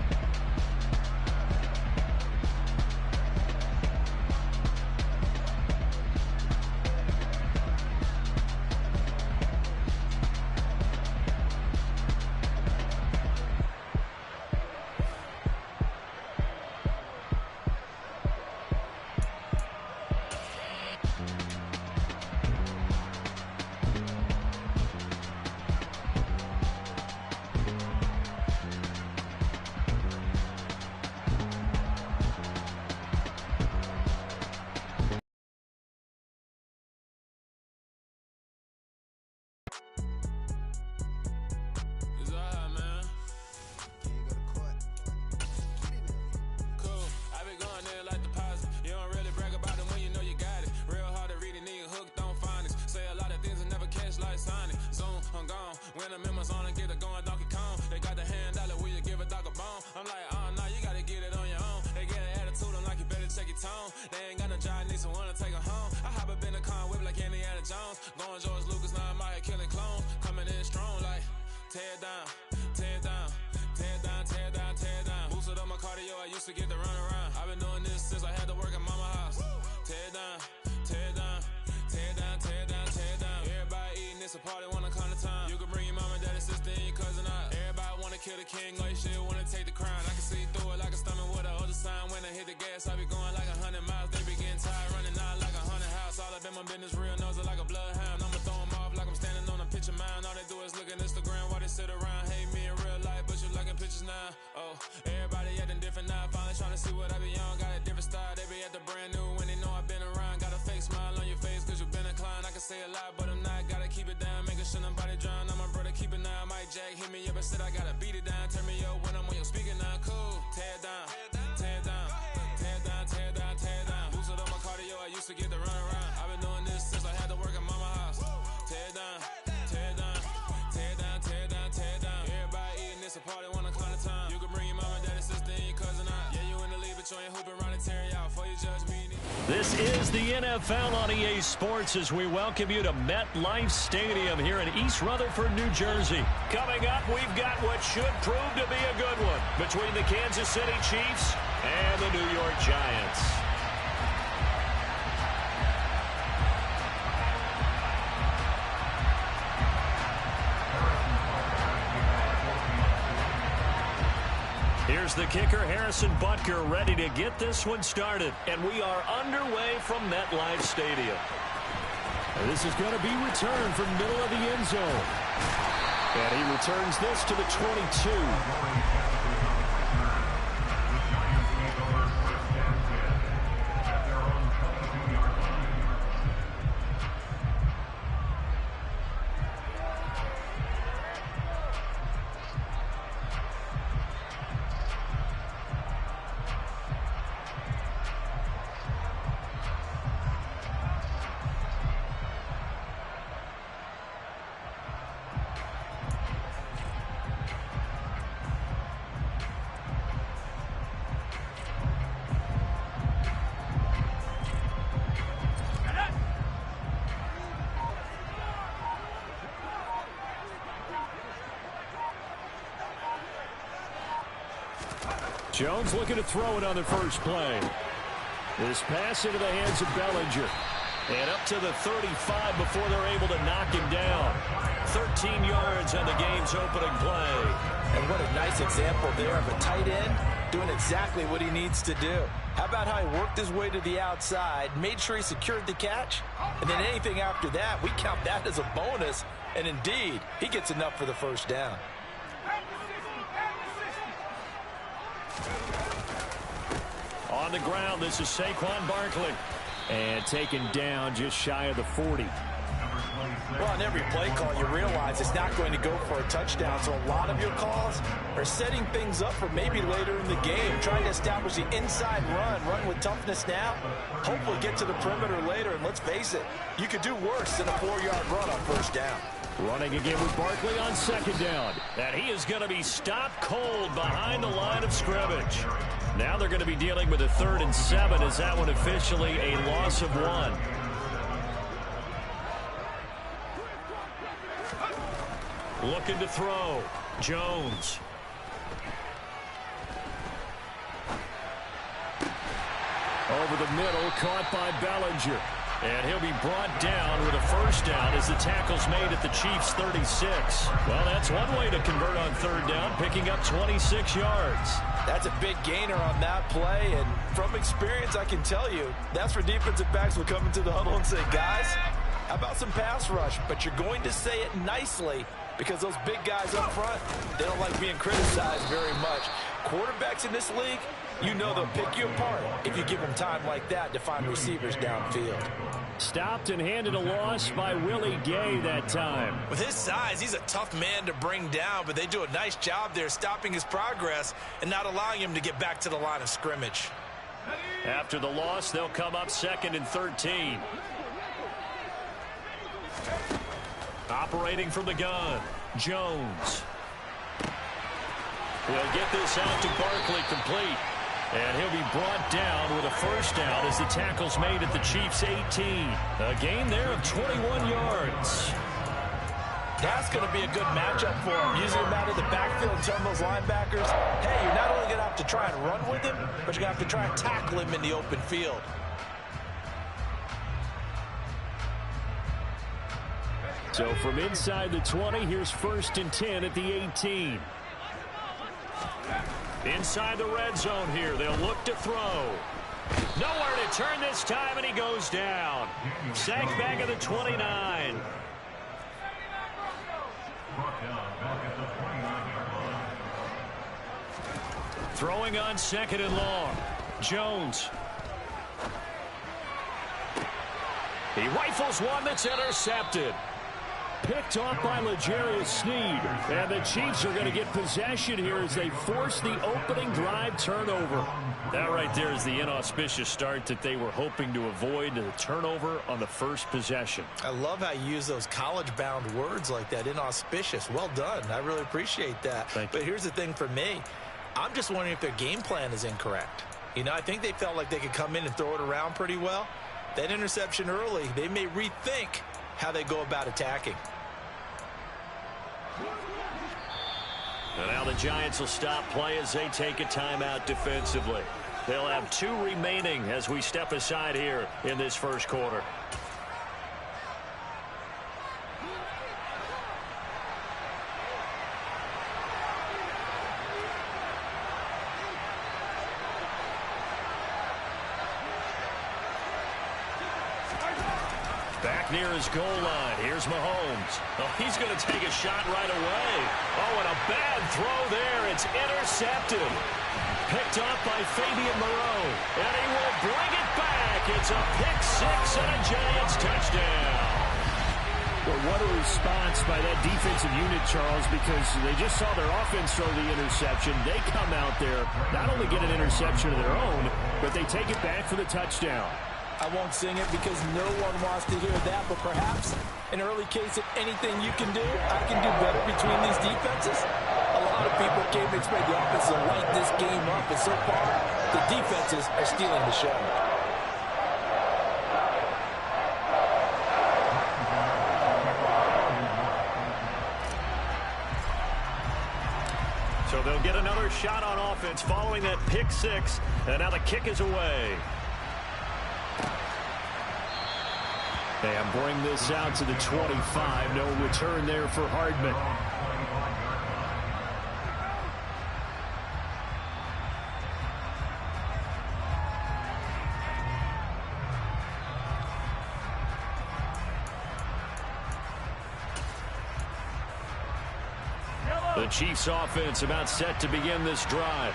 Say a lot, but I'm not. Gotta keep it down, making sure nobody drown. I'm my brother, keep it now. I might Jack hit me up and said I gotta beat it down. Turn me up when I'm on your speaker now. Cool. Tear it down. Tear it down. Tear it down. Tear it down. Tear it down. Lose it on my cardio. I used to get the run around. I've been doing this since I had to work at mama house. Tear it down. Tear it down. Tear it down. Tear it down. Tear it down. Everybody eating this a party one o'clock time. You can bring your mama, daddy, sister, and your cousin out. Yeah, you in the lead, but you ain't hooping around and tearing out. Before you judge me. This is the NFL on EA Sports as we welcome you to MetLife Stadium here in East Rutherford, New Jersey. Coming up, we've got what should prove to be a good one between the Kansas City Chiefs and the New York Giants. Here's the kicker, Harrison Butker, ready to get this one started. And we are underway from MetLife Stadium. And this is going to be returned from middle of the end zone. And he returns this to the 22. Jones looking to throw it on the first play. This pass into the hands of Bellinger. And up to the 35 before they're able to knock him down. 13 yards on the game's opening play. And what a nice example there of a tight end doing exactly what he needs to do. How about how he worked his way to the outside, made sure he secured the catch, and then anything after that, we count that as a bonus. And indeed, he gets enough for the first down. On the ground, this is Saquon Barkley. And taken down just shy of the 40. Well, on every play call, you realize it's not going to go for a touchdown. So a lot of your calls are setting things up for maybe later in the game, trying to establish the inside run with toughness now, hopefully get to the perimeter later. And let's face it, you could do worse than a 4-yard run on first down. Running again with Barkley on second down. And he is going to be stopped cold behind the line of scrimmage. Now they're going to be dealing with a 3rd and 7 as that one officially a loss of 1. Looking to throw. Jones. Over the middle, caught by Bellinger. And he'll be brought down with a first down as the tackle's made at the Chiefs' 36. Well, that's one way to convert on 3rd down, picking up 26 yards. That's a big gainer on that play, and from experience, I can tell you, that's where defensive backs will come into the huddle and say, guys, how about some pass rush? But you're going to say it nicely because those big guys up front, they don't like being criticized very much. Quarterbacks in this league, you know they'll pick you apart if you give them time like that to find receivers downfield. Stopped and handed a loss by Willie Gay that time. With his size, he's a tough man to bring down, but they do a nice job there stopping his progress and not allowing him to get back to the line of scrimmage. After the loss, they'll come up 2nd and 13. Operating from the gun, Jones. He'll get this out to Barkley complete. And he'll be brought down with a first down as the tackle's made at the Chiefs' 18. A gain there of 21 yards. That's going to be a good matchup for him. Using him out of the backfield and telling those linebackers, hey, you're not only going to have to try and run with him, but you're going to have to try and tackle him in the open field. So from inside the 20, here's 1st and 10 at the 18. Inside the red zone here, they'll look to throw. Nowhere to turn this time, and he goes down. Sacked back at the 29. Throwing on 2nd and long. Jones. He rifles one that's intercepted. picked off by L'Jarius Sneed. And the Chiefs are going to get possession here as they force the opening drive turnover. That right there is the inauspicious start that they were hoping to avoid, the turnover on the first possession. I love how you use those college-bound words like that, inauspicious. Well done. I really appreciate that. But here's the thing for me. I'm just wondering if their game plan is incorrect. You know, I think they felt like they could come in and throw it around pretty well. That interception early, they may rethink how they go about attacking. And now the Giants will stop play as they take a timeout defensively. They'll have 2 remaining as we step aside here in this first quarter. Back near his goal line. Here's Mahomes. Oh, he's going to take a shot right away. Oh, and a bad throw there. It's intercepted. Picked off by Fabian Moreau. And he will bring it back. It's a pick-6 and a Giants touchdown. Well, what a response by that defensive unit, Charles, because they just saw their offense throw the interception. They come out there, not only get an interception of their own, but they take it back for the touchdown. I won't sing it because no one wants to hear that, but perhaps an early case of anything you can do, I can do better between these defenses. A lot of people came to expect the offense to light this game up, and so far, the defenses are stealing the show. So they'll get another shot on offense following that pick-6, and now the kick is away. And bring this out to the 25. No return there for Hardman. The Chiefs offense about set to begin this drive.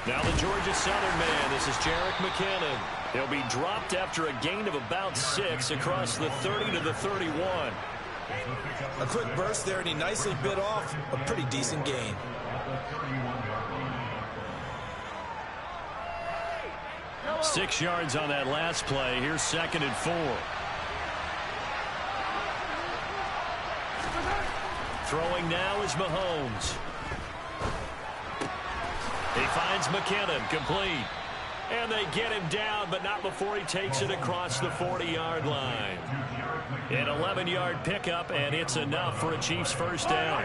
Now the Georgia Southern man. This is Jerick McKinnon. He'll be dropped after a gain of about 6 across the 30 to the 31. A quick burst there, and he nicely bit off a pretty decent gain. Six yards on that last play. Here's 2nd and 4. Throwing now is Mahomes. He finds McKinnon, complete. And they get him down, but not before he takes it across the 40-yard line. An 11-yard pickup, and it's enough for a Chiefs first down.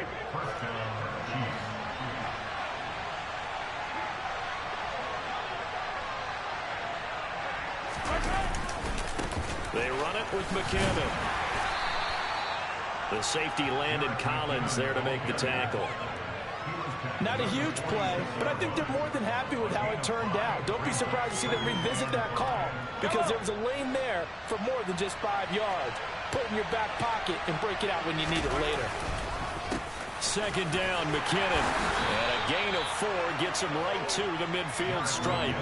They run it with McKinnon. The safety Landon Collins there to make the tackle. Not a huge play, but I think they're more than happy with how it turned out. Don't be surprised to see them revisit that call because there was a lane there for more than just 5 yards. Put it in your back pocket and break it out when you need it later. 2nd down, McKinnon. And a gain of 4 gets him right to the midfield stripe.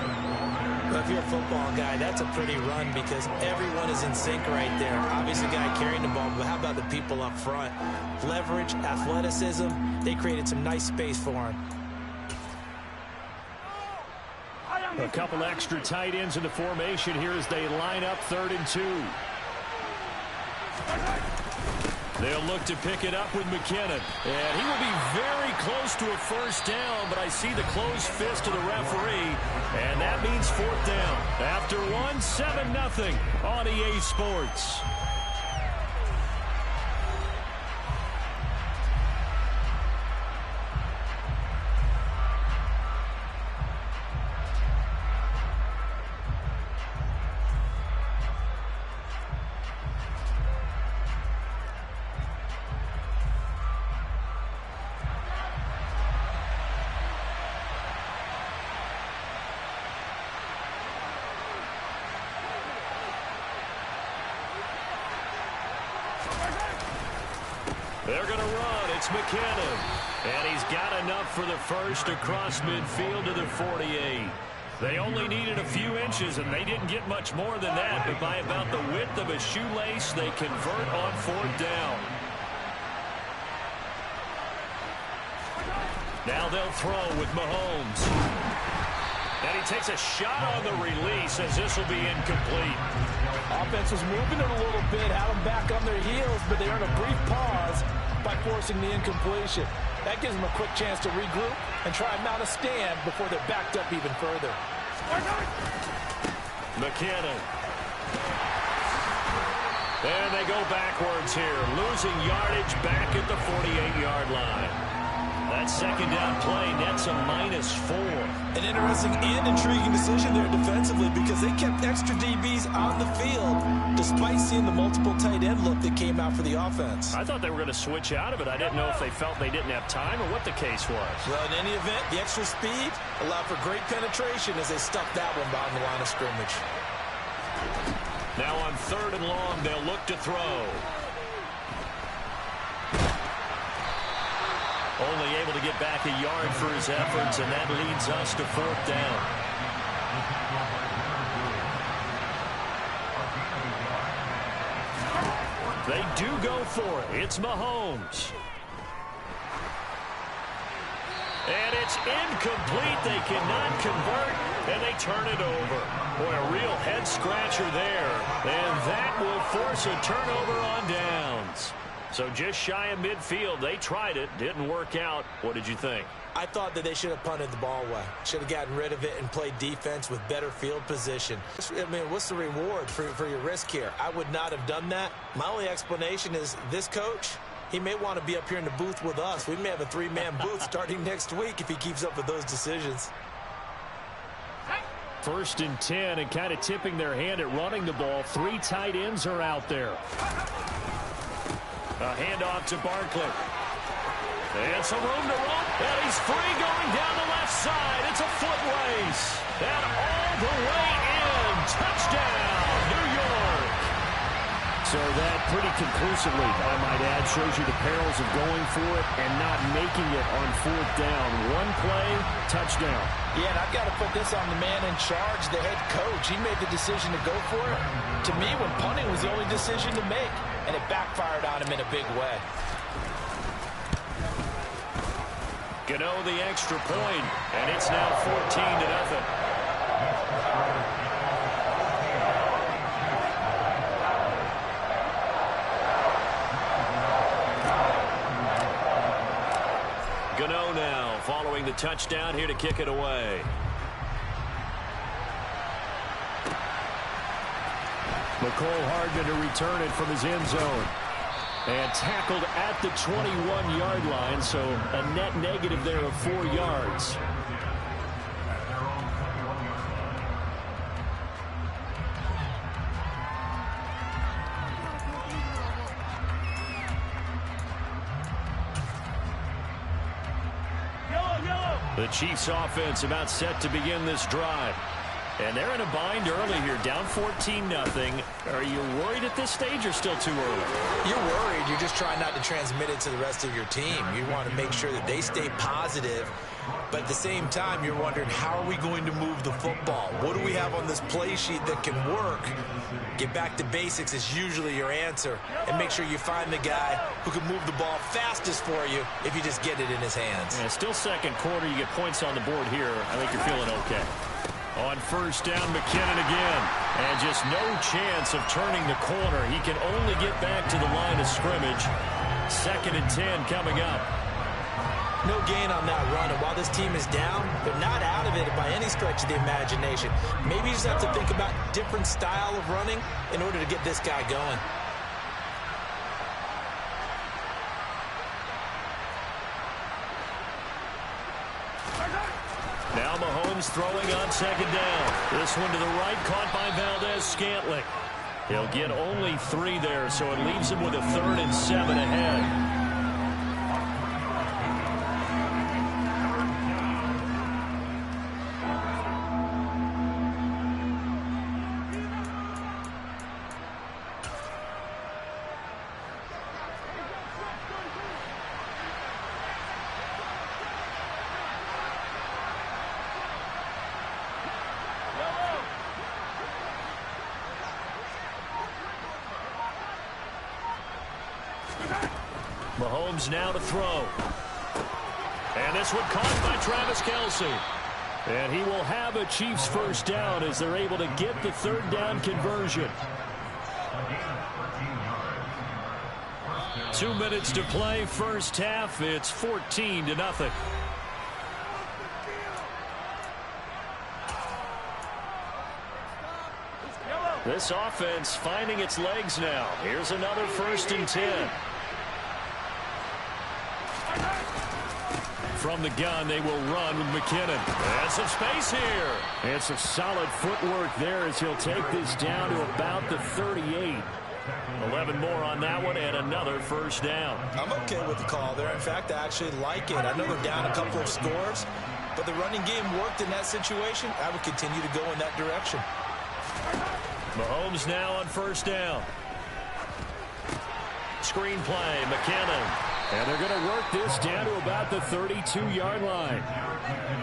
Well, if you're a football guy, that's a pretty run because everyone is in sync right there. Obviously, the guy carrying the ball, but how about the people up front? Leverage, athleticism, they created some nice space for him. A couple extra tight ends in the formation here as they line up 3rd and 2. They'll look to pick it up with McKinnon. And he will be very close to a first down, but I see the closed fist of the referee, and that means 4th down. After 1, 7-0 on EA Sports. They're going to run. It's McKinnon. And he's got enough for the first across midfield to the 48. They only needed a few inches, and they didn't get much more than that, but by about the width of a shoelace, they convert on 4th down. Now they'll throw with Mahomes. And he takes a shot on the release as this will be incomplete. Offense was moving it a little bit, had them back on their heels, but they earned a brief pause by forcing the incompletion. That gives them a quick chance to regroup and try and mount a stand before they're backed up even further. McKinnon. And they go backwards here, losing yardage back at the 48-yard line. That second down play nets a -4. An interesting and intriguing decision there defensively because they kept extra DBs on the field despite seeing the multiple tight end look that came out for the offense. I thought they were going to switch out of it. I didn't know if they felt they didn't have time or what the case was. Well, in any event, the extra speed allowed for great penetration as they stuffed that one behind the line of scrimmage. Now on 3rd and long, they'll look to throw. Only able to get back a yard for his efforts, and that leads us to 4th down. They do go for it. It's Mahomes. And it's incomplete. They cannot convert, and they turn it over. Boy, a real head-scratcher there. And that will force a turnover on downs. So just shy of midfield. They tried it. Didn't work out. What did you think? I thought that they should have punted the ball away. Should have gotten rid of it and played defense with better field position. I mean, what's the reward for your risk here? I would not have done that. My only explanation is this coach, he may want to be up here in the booth with us. We may have a 3-man booth starting next week if he keeps up with those decisions. 1st and 10, and kind of tipping their hand at running the ball. 3 tight ends are out there. A handoff to Barkley. And some room to run. And he's free going down the left side. It's a foot race. And all the way in. Touchdown, New York. So that pretty conclusively, I might add, shows you the perils of going for it and not making it on 4th down. One play, touchdown. Yeah, and I've got to put this on the man in charge, the head coach. He made the decision to go for it. To me, when punting was the only decision to make, and it backfired on him in a big way. Gano the extra point, and it's now 14-0. Gano now following the touchdown here to kick it away. McCole Hardman to return it from his end zone. And tackled at the 21-yard line, so a net negative there of 4 yards. The Chiefs offense about set to begin this drive. And they're in a bind early here, down 14-0. Are you worried at this stage or still too early? You're worried. You're just trying not to transmit it to the rest of your team. You want to make sure that they stay positive. But at the same time, you're wondering, how are we going to move the football? What do we have on this play sheet that can work? Get back to basics is usually your answer. And make sure you find the guy who can move the ball fastest for you if you just get it in his hands. Yeah, still second quarter. You get points on the board here. I think you're feeling okay. On 1st down, McKinnon again. And just no chance of turning the corner. He can only get back to the line of scrimmage. 2nd and 10 coming up. No gain on that run, and while this team is down, they're not out of it by any stretch of the imagination. Maybe you just have to think about different style of running in order to get this guy going. Now Mahomes throwing on 2nd down. This one to the right, caught by Valdez-Scantling. He'll get only 3 there, so it leaves him with a 3rd and 7 ahead. Mahomes now to throw. And this one caught by Travis Kelce. And he will have a Chiefs first down as they're able to get the third down conversion. 2 minutes to play first half. It's 14-0. This offense finding its legs now. Here's another 1st and 10. From the gun, they will run with McKinnon. And some space here. And some solid footwork there as he'll take this down to about the 38. 11 more on that one and another first down. I'm okay with the call there. In fact, I actually like it. I know they're down a couple of scores, but the running game worked in that situation. I would continue to go in that direction. Mahomes now on first down. Screen play, McKinnon. And they're going to work this down to about the 32-yard line.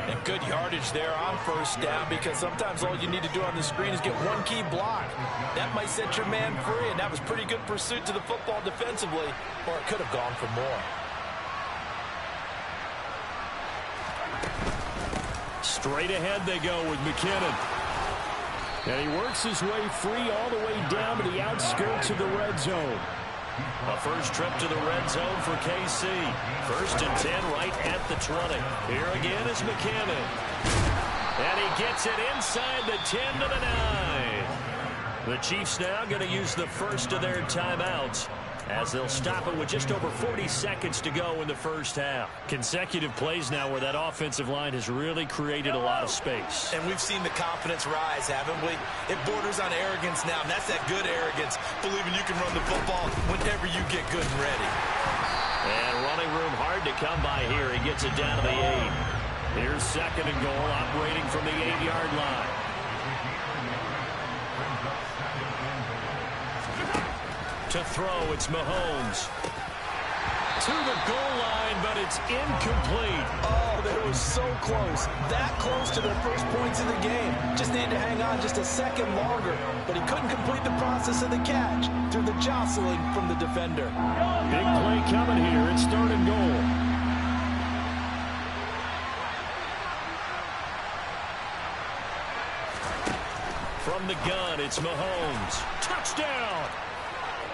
And good yardage there on first down, because sometimes all you need to do on the screen is get one key block. That might set your man free, and that was pretty good pursuit to the football defensively, or it could have gone for more. Straight ahead they go with McKinnon. And he works his way free all the way down to the outskirts of the red zone. A first trip to the red zone for KC. 1st and 10 right at the 20. Here again is McKinnon. And he gets it inside the 10 to the 9. The Chiefs now going to use the first of their timeouts as they'll stop it with just over 40 seconds to go in the first half. Consecutive plays now where that offensive line has really created a lot of space. And we've seen the confidence rise, haven't we? It borders on arrogance now, and that's that good arrogance, believing you can run the football whenever you get good and ready. And running room hard to come by here. He gets it down to the 8. Here's 2nd and goal, operating from the 8-yard line. To throw, it's Mahomes. To the goal line, but it's incomplete. Oh, they were so close. That close to their first points in the game. Just needed to hang on just a second longer. But he couldn't complete the process of the catch through the jostling from the defender. Big play coming here. It's 3rd and goal. From the gun, it's Mahomes. Touchdown!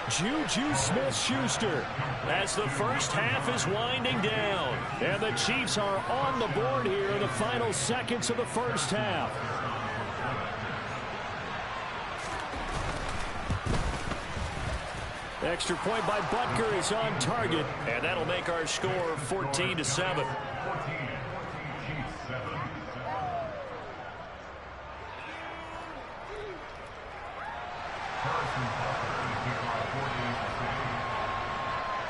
Juju Smith-Schuster as the first half is winding down. And the Chiefs are on the board here in the final seconds of the first half. Extra point by Butker is on target, and that'll make our score 14-7.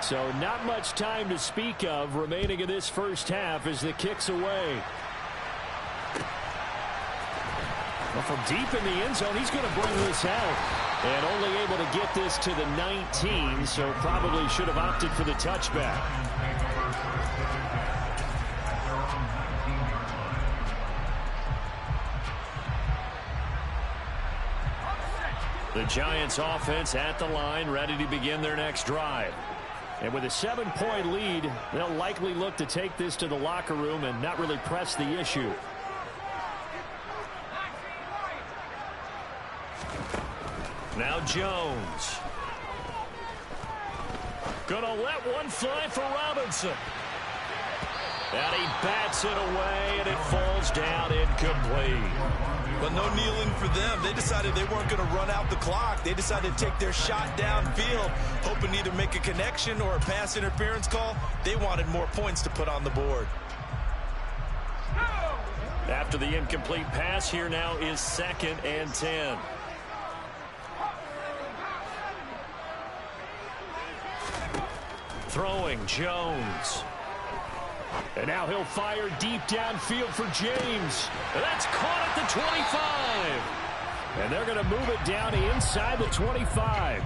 So not much time to speak of remaining in this first half as the kick's away. Well, from deep in the end zone, he's going to bring this out. And only able to get this to the 19, so probably should have opted for the touchback. The Giants offense at the line, ready to begin their next drive. And with a 7-point lead, they'll likely look to take this to the locker room and not really press the issue. Now Jones. Gonna let one fly for Robinson. And he bats it away, and it falls down incomplete. But no kneeling for them. They decided they weren't going to run out the clock. They decided to take their shot downfield, hoping to either make a connection or a pass interference call. They wanted more points to put on the board. After the incomplete pass, here now is 2nd and 10. Throwing, Jones. And now he'll fire deep downfield for James. And that's caught at the 25. And they're going to move it down to inside the 25.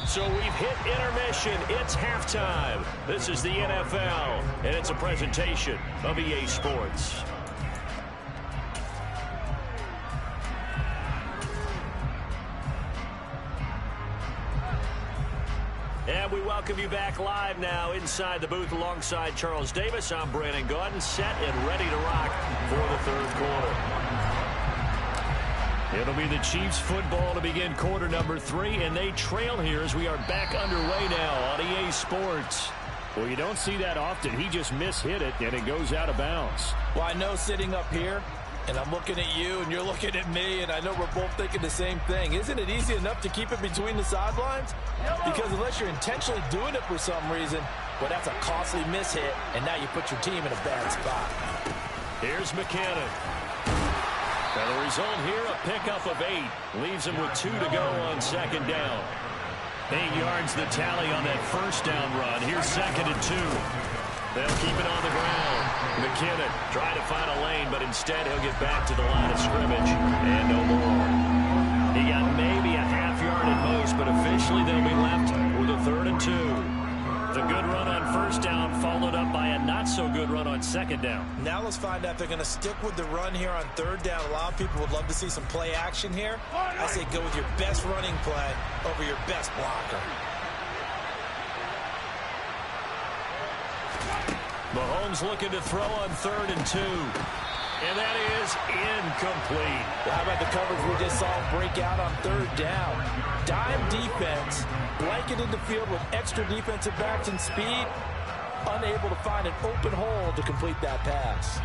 So we've hit intermission. It's halftime. This is the NFL, and it's a presentation of EA Sports. we welcome you back live now inside the booth alongside Charles Davis. I'm Brandon Gaudin, set and ready to rock for the third quarter. It'll be the Chiefs football to begin quarter number 3, and they trail here as we are back underway now on EA Sports. Well, you don't see that often. He just mishit it, and it goes out of bounds. Well, I know sitting up here, and I'm looking at you, and you're looking at me, and I know we're both thinking the same thing. Isn't it easy enough to keep it between the sidelines? Because unless you're intentionally doing it for some reason, well, that's a costly mishit, and now you put your team in a bad spot. Here's McKinnon. And the result here, a pickup of 8. Leaves him with 2 to go on second down. 8 yards the tally on that first down run. Here's second and 2. They'll keep it on the ground. McKinnon trying to find a lane, but instead he'll get back to the line of scrimmage. And no more. He got maybe a half yard at most, but officially they'll be left with a 3rd and 2. The good run on first down followed up by a not-so-good run on second down. Now let's find out if they're going to stick with the run here on third down. A lot of people would love to see some play action here. I say go with your best running play over your best blocker. Mahomes looking to throw on 3rd and 2. And that is incomplete. Well, how about the coverage we just saw break out on 3rd down? Dime defense, blanketed the field with extra defensive backs and speed, unable to find an open hole to complete that pass.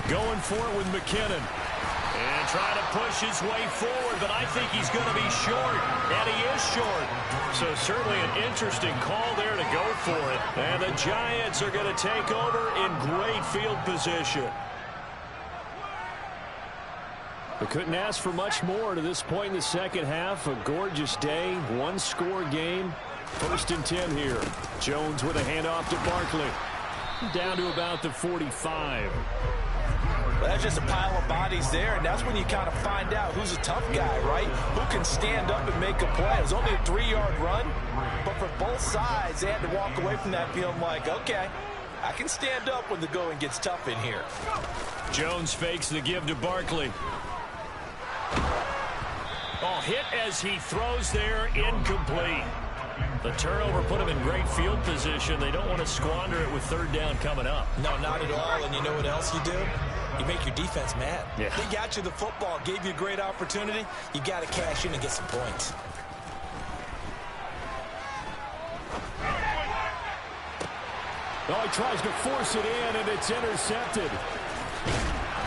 Going for it with McKinnon. And trying to push his way forward, but I think he's going to be short. And he is short. So certainly an interesting call there to go for it. And the Giants are going to take over in great field position. They couldn't ask for much more to this point in the second half. A gorgeous day, one-score game. 1st and 10 here. Jones with a handoff to Barkley. Down to about the 45. Well, that's just a pile of bodies there, and that's when you kind of find out who's a tough guy, right? Who can stand up and make a play. It was only a 3-yard run, but for both sides, they had to walk away from that feeling like, okay, I can stand up when the going gets tough in here. Jones fakes the give to Barkley. Oh, hit as he throws there, incomplete. The turnover put him in great field position. They don't want to squander it with 3rd down coming up. No, not at all. And you know what else you do? You make your defense mad. Yeah. They got you the football, gave you a great opportunity. You got to cash in and get some points. Oh, he tries to force it in, and it's intercepted.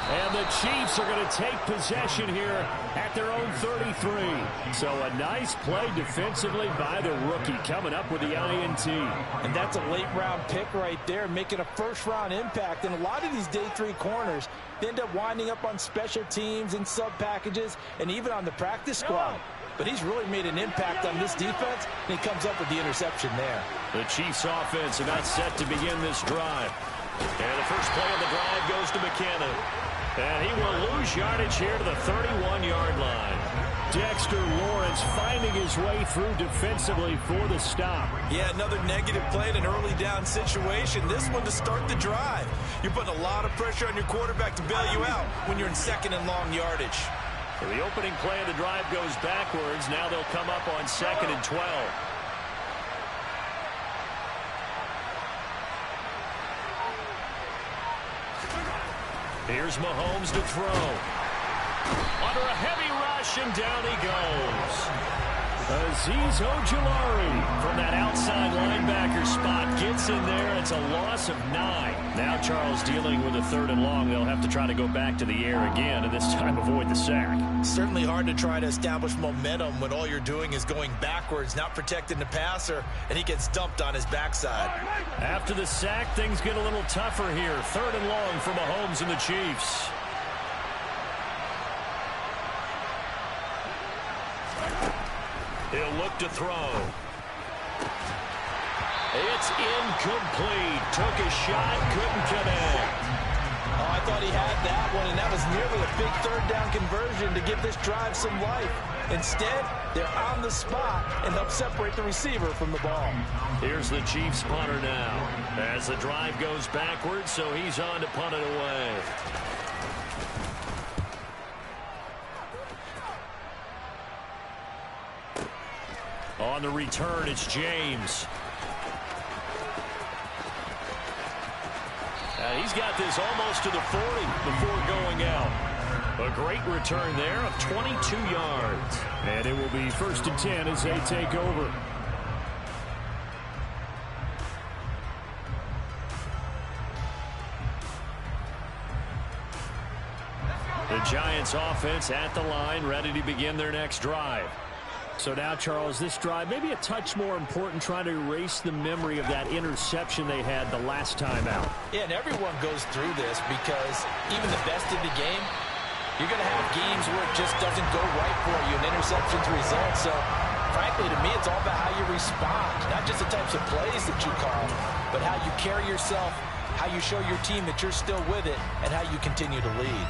And the Chiefs are going to take possession here at their own 33. So a nice play defensively by the rookie coming up with the INT. And that's a late-round pick right there, making a first-round impact. And a lot of these day 3 corners end up winding up on special teams and sub-packages and even on the practice squad. But he's really made an impact on this defense, and he comes up with the interception there. The Chiefs offense about set to begin this drive. And the first play of the drive goes to McKinnon. And he will lose yardage here to the 31-yard line. Dexter Lawrence finding his way through defensively for the stop. Yeah, another negative play in an early down situation. This one to start the drive. You're putting a lot of pressure on your quarterback to bail you out when you're in 2nd and long yardage. So the opening play of the drive goes backwards. Now they'll come up on 2nd and 12. Here's Mahomes to throw. Under a heavy rush, and down he goes. Azeez Ojulari from that outside linebacker spot gets in there. It's a loss of 9. Now Charles dealing with a 3rd and long. They'll have to try to go back to the air again, and this time avoid the sack. Certainly hard to try to establish momentum when all you're doing is going backwards, not protecting the passer, and he gets dumped on his backside. After the sack, things get a little tougher here. 3rd and long for Mahomes and the Chiefs. He'll look to throw. It's incomplete. Took a shot, couldn't connect. I I thought he had that one, and that was nearly a big third down conversion to give this drive some life. Instead, they're on the spot and help separate the receiver from the ball. Here's the Chiefs punter now as the drive goes backwards, so he's on to punt it away. On the return, it's James. He's got this almost to the 40 before going out. A great return there of 22 yards. And it will be 1st and 10 as they take over. The Giants offense at the line, ready to begin their next drive. So now, Charles, this drive maybe a touch more important, trying to erase the memory of that interception they had the last time out. Yeah, and everyone goes through this because even the best in the game, you're going to have games where it just doesn't go right for you, and interceptions result. So, frankly, to me, it's all about how you respond, not just the types of plays that you call, but how you carry yourself, how you show your team that you're still with it, and how you continue to lead.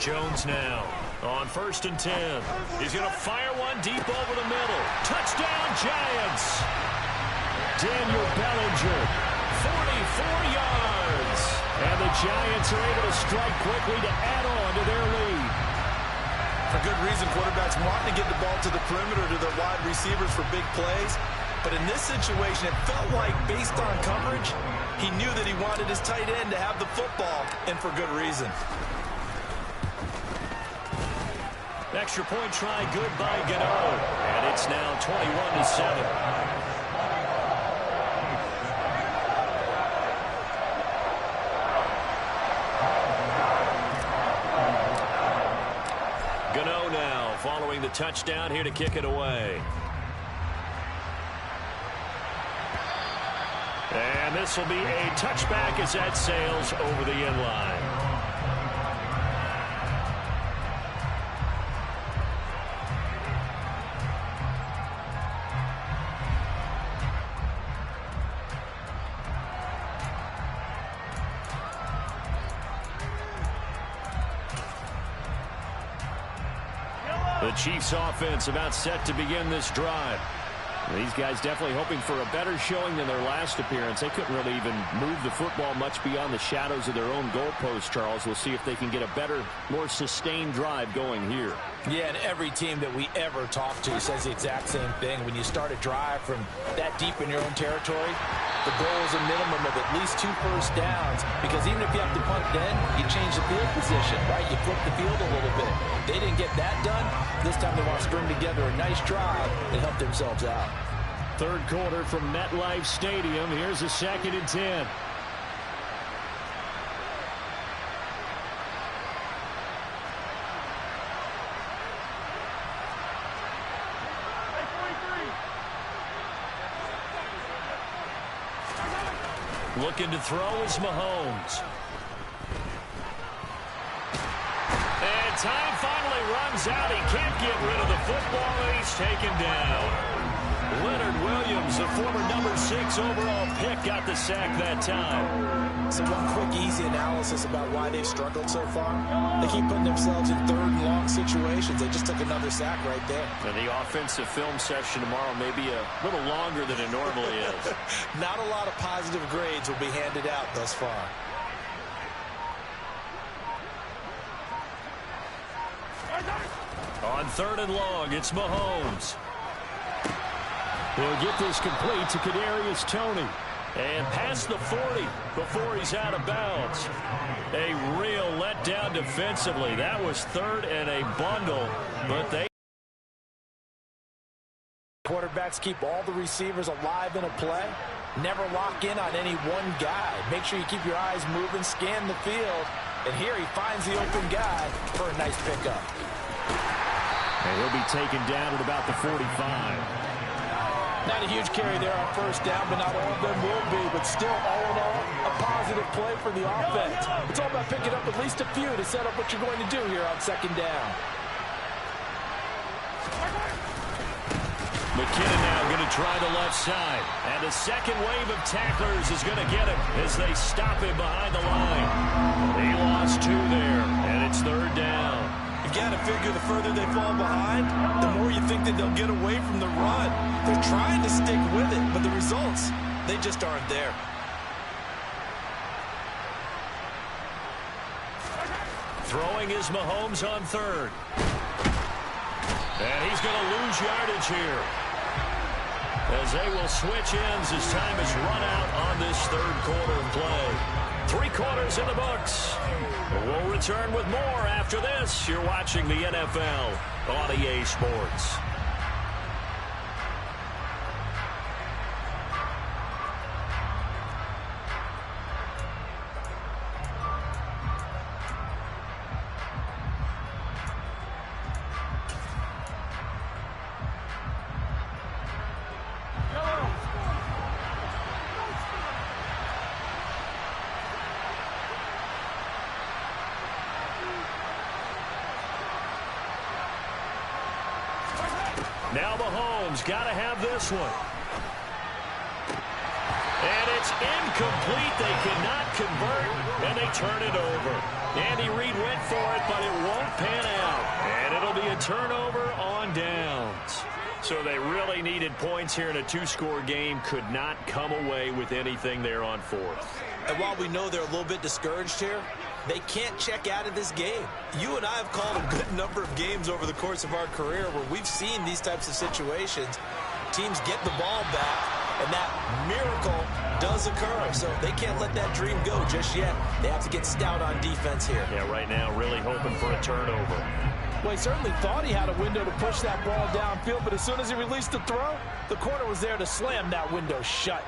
Jones now on 1st and 10. He's going to fire one deep over the middle. Touchdown, Giants. Daniel Bellinger, 44 yards. And the Giants are able to strike quickly to add on to their lead. For good reason, quarterbacks want to get the ball to the perimeter to their wide receivers for big plays. But in this situation, it felt like, based on coverage, he knew that he wanted his tight end to have the football, and for good reason. Extra point try good by Gano. And it's now 21-7. Gano now following the touchdown here to kick it away. And this will be a touchback as that sails over the end line. The Chiefs offense about set to begin this drive. These guys definitely hoping for a better showing than their last appearance. They couldn't really even move the football much beyond the shadows of their own goalpost, Charles. We'll see if they can get a better, more sustained drive going here. Yeah, and every team that we ever talk to says the exact same thing. When you start a drive from that deep in your own territory, the goal is a minimum of at least 2 first downs, because even if you have to punt then, you change the field position, right? You flip the field a little bit. They didn't get that done. This time they want to string together a nice drive and help themselves out. Third quarter from MetLife Stadium. Here's a 2nd and 10. Looking to throw is Mahomes. And time finally runs out. He can't get rid of the football, and he's taken down. Leonard Williams, the former number 6 overall pick, got the sack that time. So one quick, easy analysis about why they've struggled so far. They keep putting themselves in third and long situations. They just took another sack right there. And the offensive film session tomorrow may be a little longer than it normally is. Not a lot of positive grades will be handed out thus far. On 3rd and long, it's Mahomes. They'll get this complete to Kadarius Toney. And past the 40 before he's out of bounds. A real letdown defensively. That was 3rd and a bundle, but they... Quarterbacks keep all the receivers alive in a play. Never lock in on any one guy. Make sure you keep your eyes moving, scan the field. And here he finds the open guy for a nice pickup. And he'll be taken down at about the 45. Not a huge carry there on first down, but not all of them will be. But still, all in all, a positive. positive play for the offense. It's all about picking up at least a few to set up what you're going to do here on second down. McKinnon now going to try the left side. And the second wave of tacklers is going to get him as they stop him behind the line. He lost 2 there, and it's third down. You got to figure the further they fall behind, the more you think that they'll get away from the run. They're trying to stick with it, but the results, they just aren't there. Throwing is Mahomes on third. And he's going to lose yardage here, as they will switch ends as time is run out on this third quarter of play. 3 quarters in the books. We'll return with more after this. You're watching the NFL on EA Sports. Now Mahomes got to have this one. And it's incomplete. They cannot convert, and they turn it over. Andy Reid went for it, but it won't pan out. And it'll be a turnover on downs. So they really needed points here in a 2-score game. Could not come away with anything there on fourth. And while we know they're a little bit discouraged here, they can't check out of this game. You and I have called a good number of games over the course of our career where we've seen these types of situations. Teams get the ball back, and that miracle does occur. So they can't let that dream go just yet. They have to get stout on defense here. Yeah, right now really hoping for a turnover. Well, he certainly thought he had a window to push that ball downfield, but as soon as he released the throw, the corner was there to slam that window shut.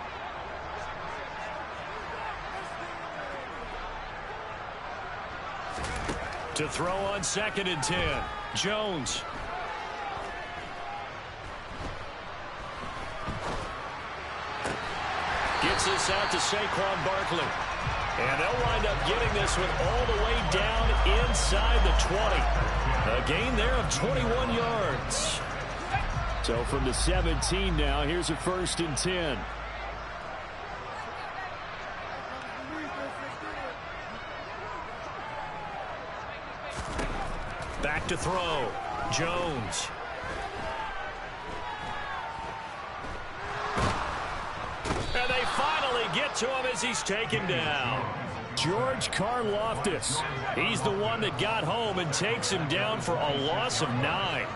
To throw on 2nd and 10. Jones. Gets this out to Saquon Barkley. And they'll wind up getting this one all the way down inside the 20. A gain there of 21 yards. So from the 17 now, here's a 1st and 10. Back to throw. Jones. And they finally get to him as he's taken down. George Karlaftis. He's the one that got home and takes him down for a loss of 9.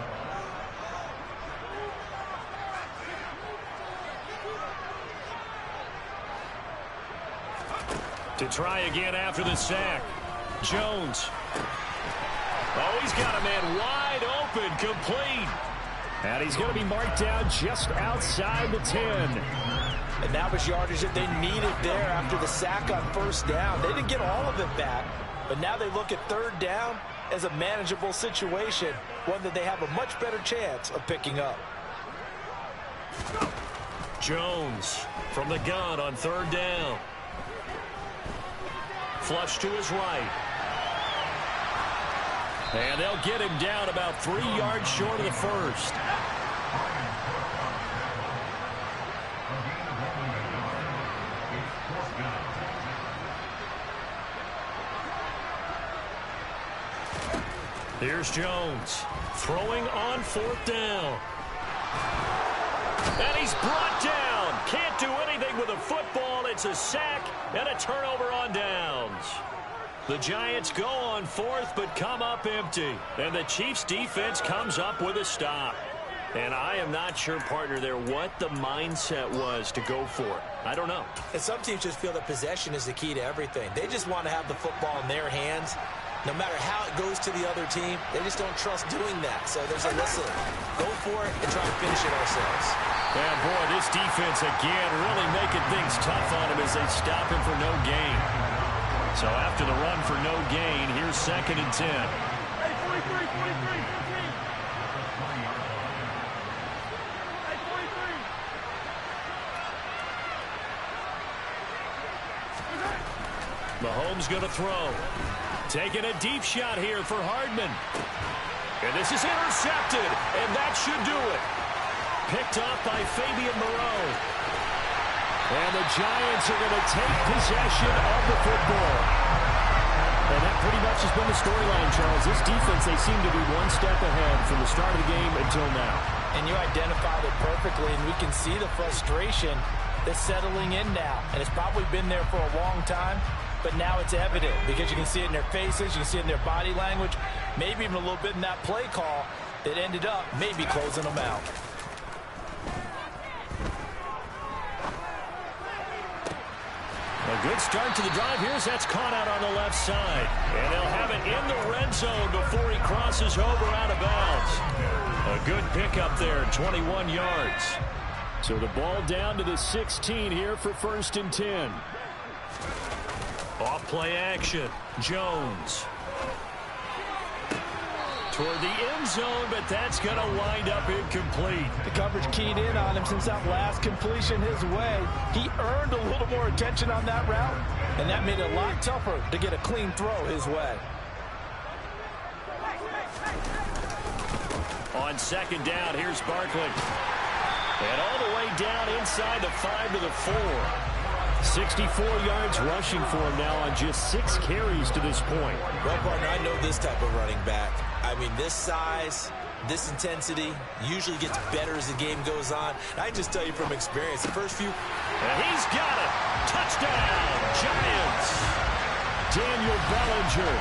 To try again after the sack. Jones. Oh, he's got a man wide open, complete. And he's going to be marked down just outside the 10. And that was yardage that they needed there after the sack on 1st down. They didn't get all of it back, but now they look at 3rd down as a manageable situation, one that they have a much better chance of picking up. Jones from the gun on 3rd down. Flush to his right. And they'll get him down about 3 yards short of the 1st. Here's Jones throwing on 4th down. And he's brought down. Can't do anything with a football. It's a sack and a turnover on downs. The Giants go on 4th but come up empty. And the Chiefs defense comes up with a stop. And I am not sure, partner, there what the mindset was to go for it. I don't know. And some teams just feel that possession is the key to everything. They just want to have the football in their hands. No matter how it goes to the other team, they just don't trust doing that. So there's a listen, go for it and try to finish it ourselves. And boy, this defense again really making things tough on him as they stop him for no gain. So after the run for no gain, here's 2nd and 10. Hey, 43. Mahomes going to throw. Taking a deep shot here for Hardman. And this is intercepted, and that should do it. Picked off by Fabian Moreau. And the Giants are going to take possession of the football. And that pretty much has been the storyline, Charles. This defense, they seem to be one step ahead from the start of the game until now. And you identified it perfectly, and we can see the frustration that's settling in now. And it's probably been there for a long time, but now it's evident because you can see it in their faces, you can see it in their body language, maybe even a little bit in that play call that ended up maybe closing them out. A good start to the drive. Here's that's caught out on the left side. And they'll have it in the red zone before he crosses over out of bounds. A good pickup there, 21 yards. So the ball down to the 16 here for 1st and 10. Off play action. Jones. Toward the end zone, but that's going to wind up incomplete. The coverage keyed in on him since that last completion his way. He earned a little more attention on that route, and that made it a lot tougher to get a clean throw his way. On 2nd down, here's Barkley. And all the way down inside the 5 to the 4. 64 yards rushing for him now on just 6 carries to this point. Well, partner, I know this type of running back. I mean, this size, this intensity usually gets better as the game goes on. I just tell you from experience, the first few... And he's got it. Touchdown, Giants. Daniel Bellinger,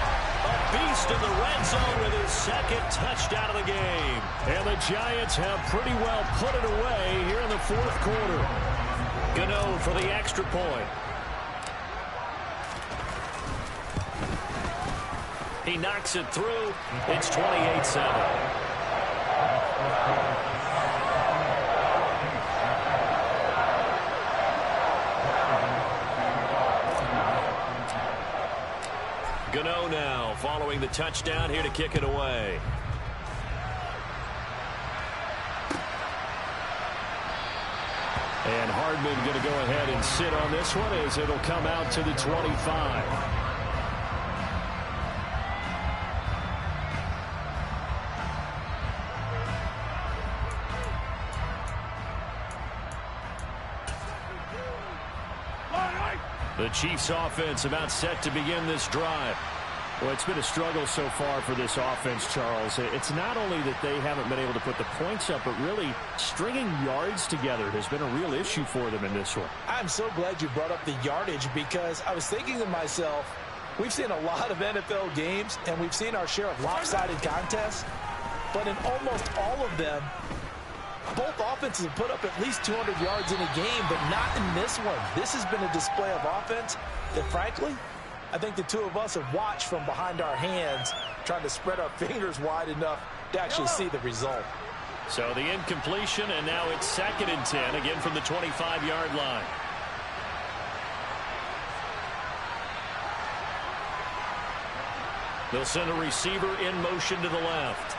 a beast in the red zone with his 2nd touchdown of the game. And the Giants have pretty well put it away here in the 4th quarter. Gano for the extra point. He knocks it through. It's 28-7. Gano now following the touchdown here to kick it away. And Hardman going to go ahead and sit on this one as it'll come out to the 25. The Chiefs offense about set to begin this drive. Well, it's been a struggle so far for this offense, Charles. It's not only that they haven't been able to put the points up, but really stringing yards together has been a real issue for them in this one. I'm so glad you brought up the yardage because I was thinking to myself, we've seen a lot of NFL games and we've seen our share of lopsided contests, but in almost all of them, both offenses have put up at least 200 yards in a game, but not in this one. This has been a display of offense that, frankly, I think the two of us have watched from behind our hands, trying to spread our fingers wide enough to actually see the result. So the incompletion, and now it's 2nd and 10, again from the 25-yard line. They'll send a receiver in motion to the left.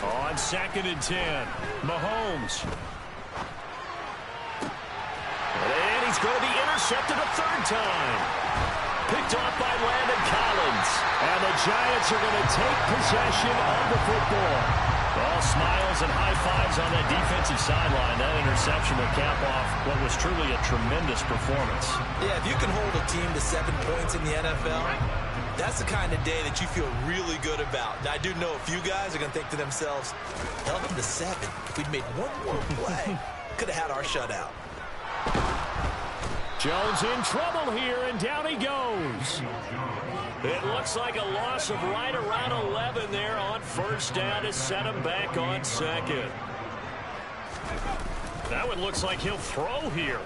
On 2nd and 10, Mahomes. And he's going to be intercepted a 3rd time. Picked off by Landon Collins. And the Giants are going to take possession of the football. All smiles and high fives on that defensive sideline. That interception will cap off what was truly a tremendous performance. Yeah, if you can hold a team to 7 points in the NFL, that's the kind of day that you feel really good about. Now, I do know a few guys are going to think to themselves, held them to 7. If we'd made one more play, could have had our shutout. Jones in trouble here, and down he goes. It looks like a loss of right around 11 there on 1st down to set him back on 2nd. That one looks like he'll throw here.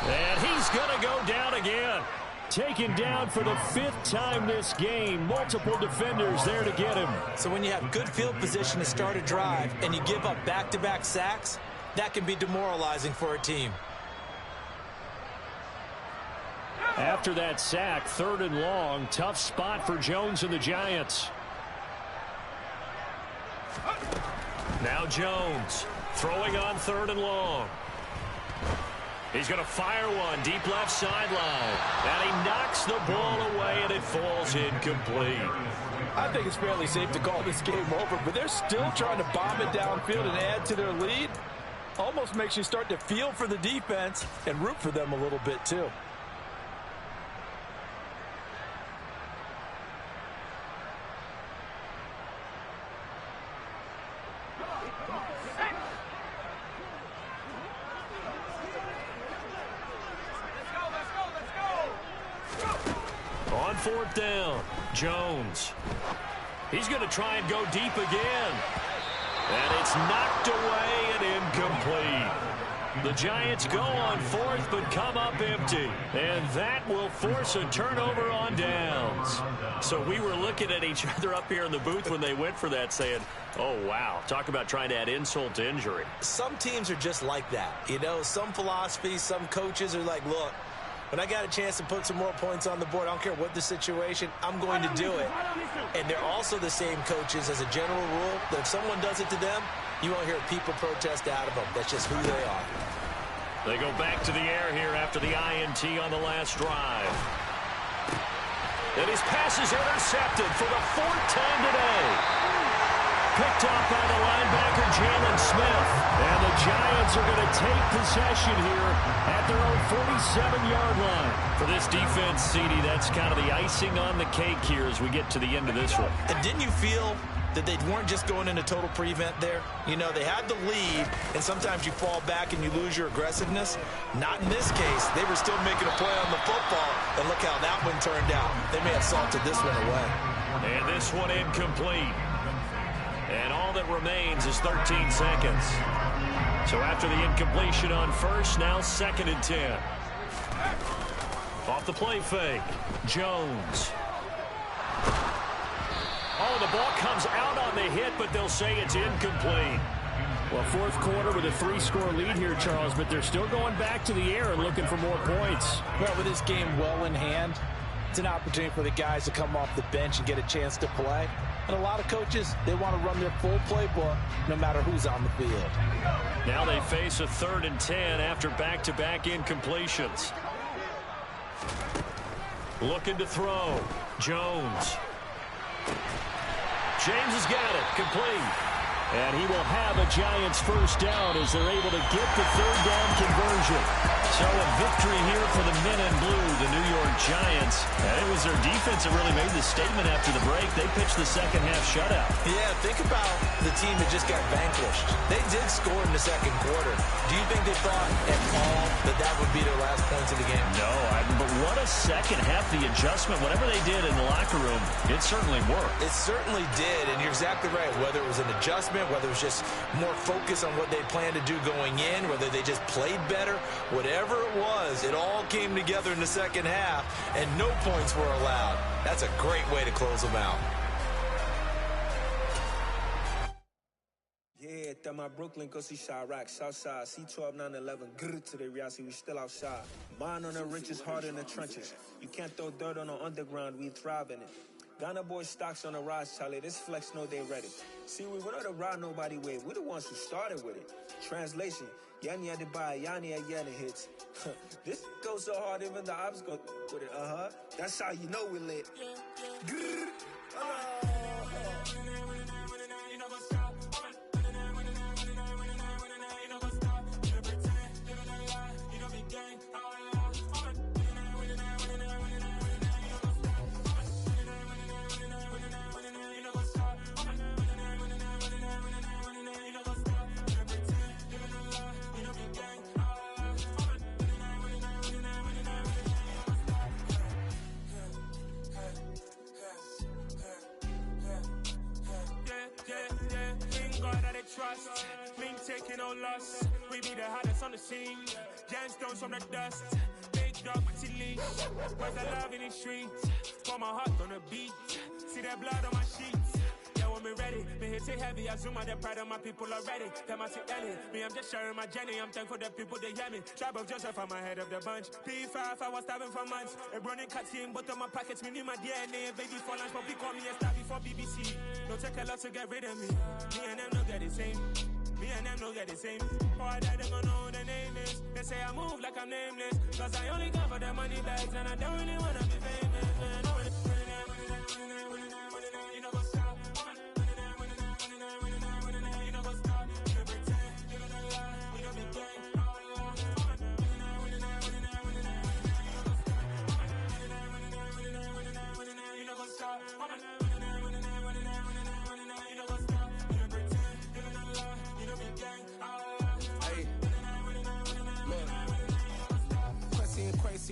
And he's going to go down again. Taken down for the 5th time this game. Multiple defenders there to get him. So when you have good field position to start a drive and you give up back-to-back sacks, that can be demoralizing for a team. After that sack, 3rd and long, tough spot for Jones and the Giants. Now Jones throwing on 3rd and long. He's going to fire one deep left sideline. And he knocks the ball away, and it falls incomplete. I think it's fairly safe to call this game over, but they're still trying to bomb it downfield and add to their lead. Almost makes you start to feel for the defense and root for them a little bit too. On 4th down, Jones. He's going to try and go deep again. And it's knocked away and incomplete. The Giants go on 4th but come up empty. And that will force a turnover on downs. So we were looking at each other up here in the booth when they went for that saying, oh, wow, talk about trying to add insult to injury. Some teams are just like that. You know, some philosophies, some coaches are like, look, when I got a chance to put some more points on the board, I don't care what the situation, I'm going to do it. And they're also the same coaches as a general rule that if someone does it to them, you won't hear people protest out of them. That's just who they are. They go back to the air here after the INT on the last drive. And his pass is intercepted for the 4th time today. Picked off by the linebacker, Jalen Smith. And the Giants are going to take possession here at their own 47-yard line. For this defense, CD, that's kind of the icing on the cake here as we get to the end of this one. And didn't you feel that they weren't just going into total prevent there? You know, they had the lead, and sometimes you fall back and you lose your aggressiveness. Not in this case. They were still making a play on the football, and look how that one turned out. They may have salted this one away. And this one incomplete. And all that remains is 13 seconds. So after the incompletion on 1st, now 2nd and 10. Off the play fake, Jones. Oh, the ball comes out on the hit, but they'll say it's incomplete. Well, 4th quarter with a 3-score lead here, Charles, but they're still going back to the air and looking for more points. Well, with this game well in hand, it's an opportunity for the guys to come off the bench and get a chance to play. And a lot of coaches, they want to run their full playbook no matter who's on the field. Now they face a 3rd and 10 after back-to-back incompletions. Looking to throw. Jones. James has got it. Complete. And he will have a Giants 1st down as they're able to get the 3rd down conversion. So a victory here for the men in blue, the New York Giants. And it was their defense that really made the statement after the break. They pitched the second half shutout. Yeah, think about the team that just got vanquished. They did score in the 2nd quarter. Do you think they thought at all that that would be their last points of the game? No, but what a second half, the adjustment, whatever they did in the locker room, it certainly worked. It certainly did, and you're exactly right. Whether it was an adjustment, whether it was just more focus on what they planned to do going in, whether they just played better, whatever it was, it all came together in the 2nd half, and no points were allowed. That's a great way to close them out. Yeah, that my Brooklyn, go see Chirac, Southside, C12, 911, grr to the reality, we still outside. Mine on the riches, hard in the trenches. You can't throw dirt on the underground, we thrive in it. Ghana boys stocks on the rise, Charlie, this flex know they ready. See, we were not to ride nobody with, we the ones who started with it. Translation, Yanni had to buy, Yanni had Yanni hits. This goes so hard, even the ops go with it, That's how you know we lit. Grr. Trust, mean taking no loss. We be the hottest on the scene. Gemstones from the dust. Big dog with your leash. Where's the love in the streets? Got my heart on the beat. See that blood on my sheets. Yeah, want me ready. Me hit it heavy, I zoom out the pride of my people already. Them I see Ellie, me I'm just sharing my journey. I'm thankful that people they hear me. Tribe of Joseph, I'm ahead of the bunch. P5, I was starving for months. A running cutscene, but on my pockets, me need my DNA. Baby for lunch, but we call me a star before BBC. Don't take a lot to get rid of me. Me and them no get the same. Me and them no get the same. Oh, I died, they gonna know who the name is. They say I move like I'm nameless. Cause I only come for the money bags and I don't really wanna be famous, man. You know what's up? You know what's up? You pretend, you don't lie, we don't be gang. You know what's up?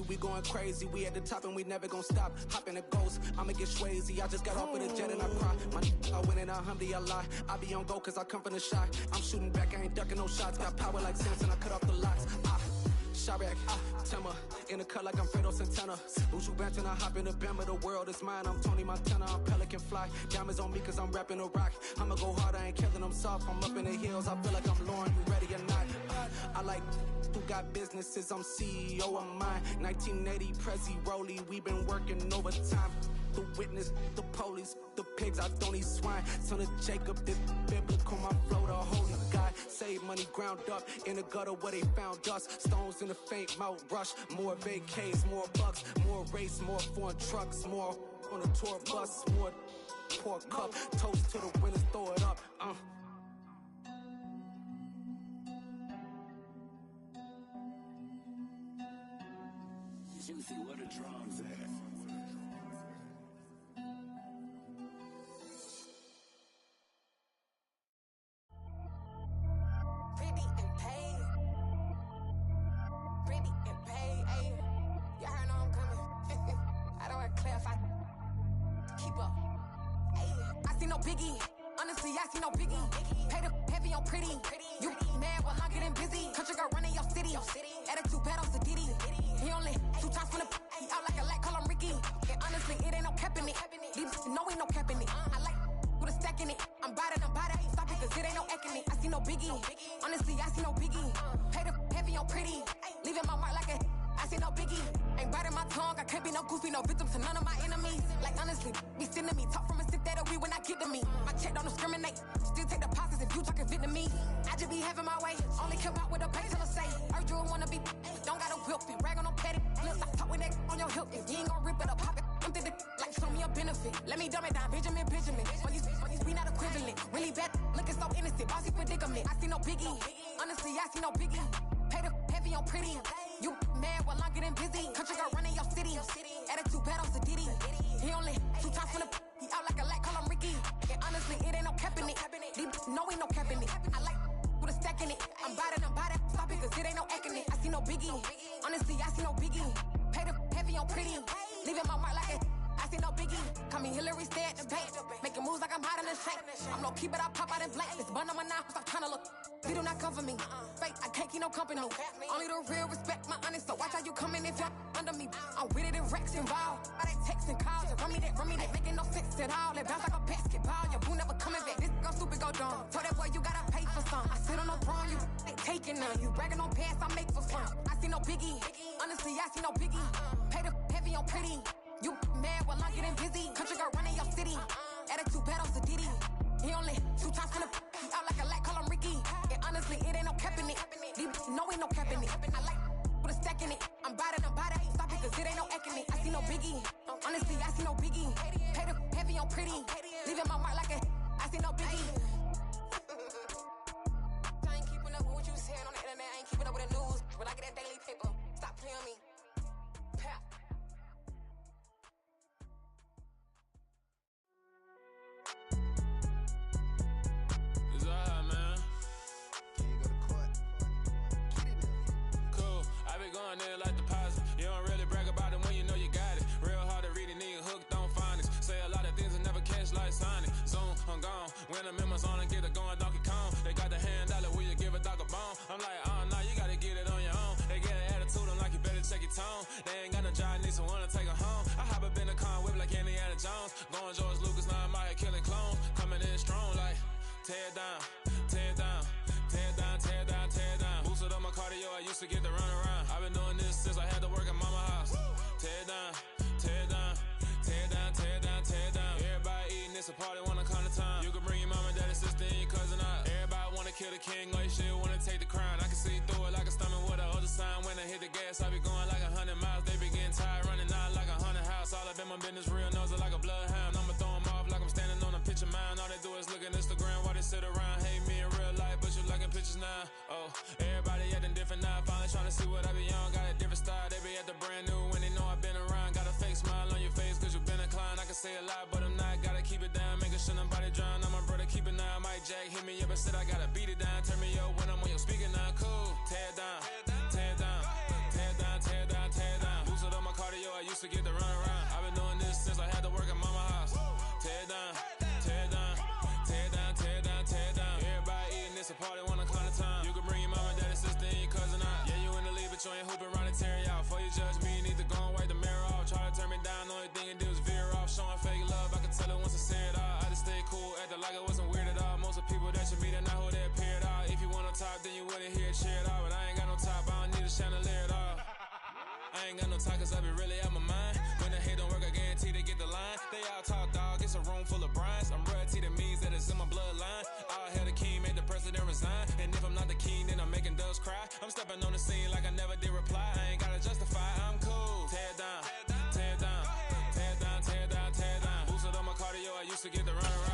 We going crazy, we at the top and we never gonna stop. Hop in the ghost, I'ma get swayzy. I just got off with a jet and I cry. My I win in a Humvee, I lie. I be on go cause I come from the shot. I'm shooting back, I ain't ducking no shots. Got power like Samson, I cut off the locks. Chirac, Timmer, in the cut like I'm Fredo Santana. Uju Benton, I hop in the Bama, the world is mine. I'm Tony Montana, I'm Pelican Fly. Diamonds on me cause I'm rapping a rock. I'ma go hard, I ain't killing them soft. I'm up in the hills, I feel like I'm Lauren, you ready or not? I like who got businesses, I'm CEO of mine. 1980, Prezi Rolly, we been working overtime. The witness, the police, the pigs, I don't eat swine. Son of Jacob, this biblical, my flow, the holy God. Save money ground up in the gutter where they found us. Stones in the faint mouth rush. More vacays, more bucks, more race, more foreign trucks, more on a tour bus, more pour cup. Toast to the winners, throw it up. Juicy, where the drums at? Biggie, honestly, I see no biggie. Pay the heavy on pretty. You mad while I'm getting busy. Country girl running your city. Attitude bad on Diddy. He only 2 times from the he out like a lack, call him Ricky. And honestly, it ain't no cap in it. These no ain't no cap in it. I like with a stack in it. I'm bad. Stop it, cause it ain't no acting it. I see no biggie. Honestly, I see no biggie. Pay the heavy on pretty. Leaving my mark like a I see no biggie. Ain't biting my tongue. I can't be no goofy, no victim to none of my enemies. Like honestly, be sending me talk from a sip that we when I get to me. My check don't discriminate. Still take deposits if you talking Vietnamese. I just be having my way. Only come out with a pay till I say. Urge you wanna be. Don't gotta whip it. Rag on no petty. Flips. I talk with that on your hip. If you ain't gon' rip it up, pop it. Empty the like show me a benefit. Let me dumb it down, Benjamin. When you we not equivalent. Really bad, looking so innocent. Bossy predicament. I see no biggie. Honestly, I see no biggie. Pay the heavy on pretty. You mad while I'm getting busy. Country girl running your city. Attitude bad on Diddy. He only 2 times from the he out like a lack, call him Ricky. And honestly, it ain't no cap in it. These no ain't no cap in it. I like with a stack in it. I'm bad. Stop it, cause it ain't no acting it. I see no biggie. Honestly, I see no biggie. Pay the heavy on pretty. Leaving my mark like a I see no biggie. Call me Hillary, stay at the bank. Making moves like I'm hiding in the shank. I'm low key, but I pop out in blank. This bun on my knife, stop trying to look. You do not come for me. Fake, I can't keep no company. Only the real respect my honest. So watch how you coming if you're under me. I'm with it in Rex involved. All that text and calls. Run me that making no sense at all. They bounce like a basketball. Your boo never coming back. This go stupid, go dumb. Told that boy you gotta pay for some. I sit on no throne, you ain't taking none. You bragging on pants, I make for fun. I see no biggie. Honestly, I see no biggie. Pay the heavy on pretty. You mad while I'm getting busy. Country girl running your city. Attitude bad on Diddy. He only 2 times from the he out like a lack, call him Ricky. And honestly, it ain't no cap in it. These no ain't no cap in it. I like with a stack in it. I'm bad. Stop it, cause it ain't no acting it. I see no biggie. Honestly, I see no biggie. Pay the heavy on pretty. Leaving my mark like a I see no biggie. I ain't keeping up with what you saying on the internet. I ain't keeping up with the news. When I get that daily paper, stop playing me. Pap. Going there like deposit. You don't really brag about it when you know you got it. Real hard to read a nigga hooked on phonics. Say a lot of things and never catch like Sonic. Zoom, I'm gone. When I'm in my zone and get it going Donkey Kong. They got the $100, will you give a dog a bone? I'm like, oh no, you gotta get it on your own. They get an attitude, I'm like, you better check your tone. They ain't got no job, need someone to take her home. I hop up in the car, whip like Indiana Jones. Going George Lucas, now I'm out here killing clones. Coming in tear down, tear down, tear down, tear down, tear down. Boosted up my cardio, I used to get to run around. I've been doing this since I had to work at mama house. Tear down, tear down, tear down, tear down, tear down. Everybody eating, it's a party, wanna come to time. You can bring your mama, daddy, sister, and your cousin out. Everybody wanna kill the king, or you shit wanna take the crown. I can see through it like a stomach with a other sign. When I hit the gas, I be going like 100 miles. They be getting tired, running out like 100 house. All up in my business, real nose it like a bloodhound. I'ma throw 'em off like I'm standing on a picture mound. All they do is look at Instagram while they sit around. Hate me in real life, but you liking pictures now. Oh, everybody acting different now. Finally trying to see what I be on. Got a different style, they be at the brand new when they know I've been around. Got a fake smile on your face cause you been inclined. I can say a lot, but I'm not. Gotta keep it down, making sure nobody drown. I'm my brother, keep it now. Mike Jack hit me up and said I gotta beat it down. Turn me up when I'm on your speaker now. Cool, tear down, tear down, tear down, tear down, tear down. Boosted up my cardio, I used to get to run around. I've been doing this since I had to work at mama house. Tear down, tear down, tear down, tear down, tear down. Everybody eating, it's a party, wanna come to time. You can bring your mama, daddy, sister, and your cousin out. Yeah, you in the lead, but you ain't hooping around and tear you out. Before you judge me, you need to go and wipe the mirror off. Try to turn me down, only thing it do is veer off. Showing fake love, I can tell it once I say it all. I just stay cool, acting like it wasn't weird at all. Most of the people that you meet are not who they appear at all. If you want on top, then you wouldn't hear it cheer at all. But I ain't got no top, I don't need a chandelier at all. I ain't got no time cause I be really out my mind. When the hate don't work, I guarantee they get the line. They all talk dog, it's a room full of brines. I'm royalty, that means that it's in my bloodline. All hail the king, made the president resign. And if I'm not the king, then I'm making doves cry. I'm stepping on the scene like I never did reply. I ain't gotta justify, I'm cool. Tear down, tear down, tear down, tear down, tear down. Boosted on my cardio, I used to get to run around.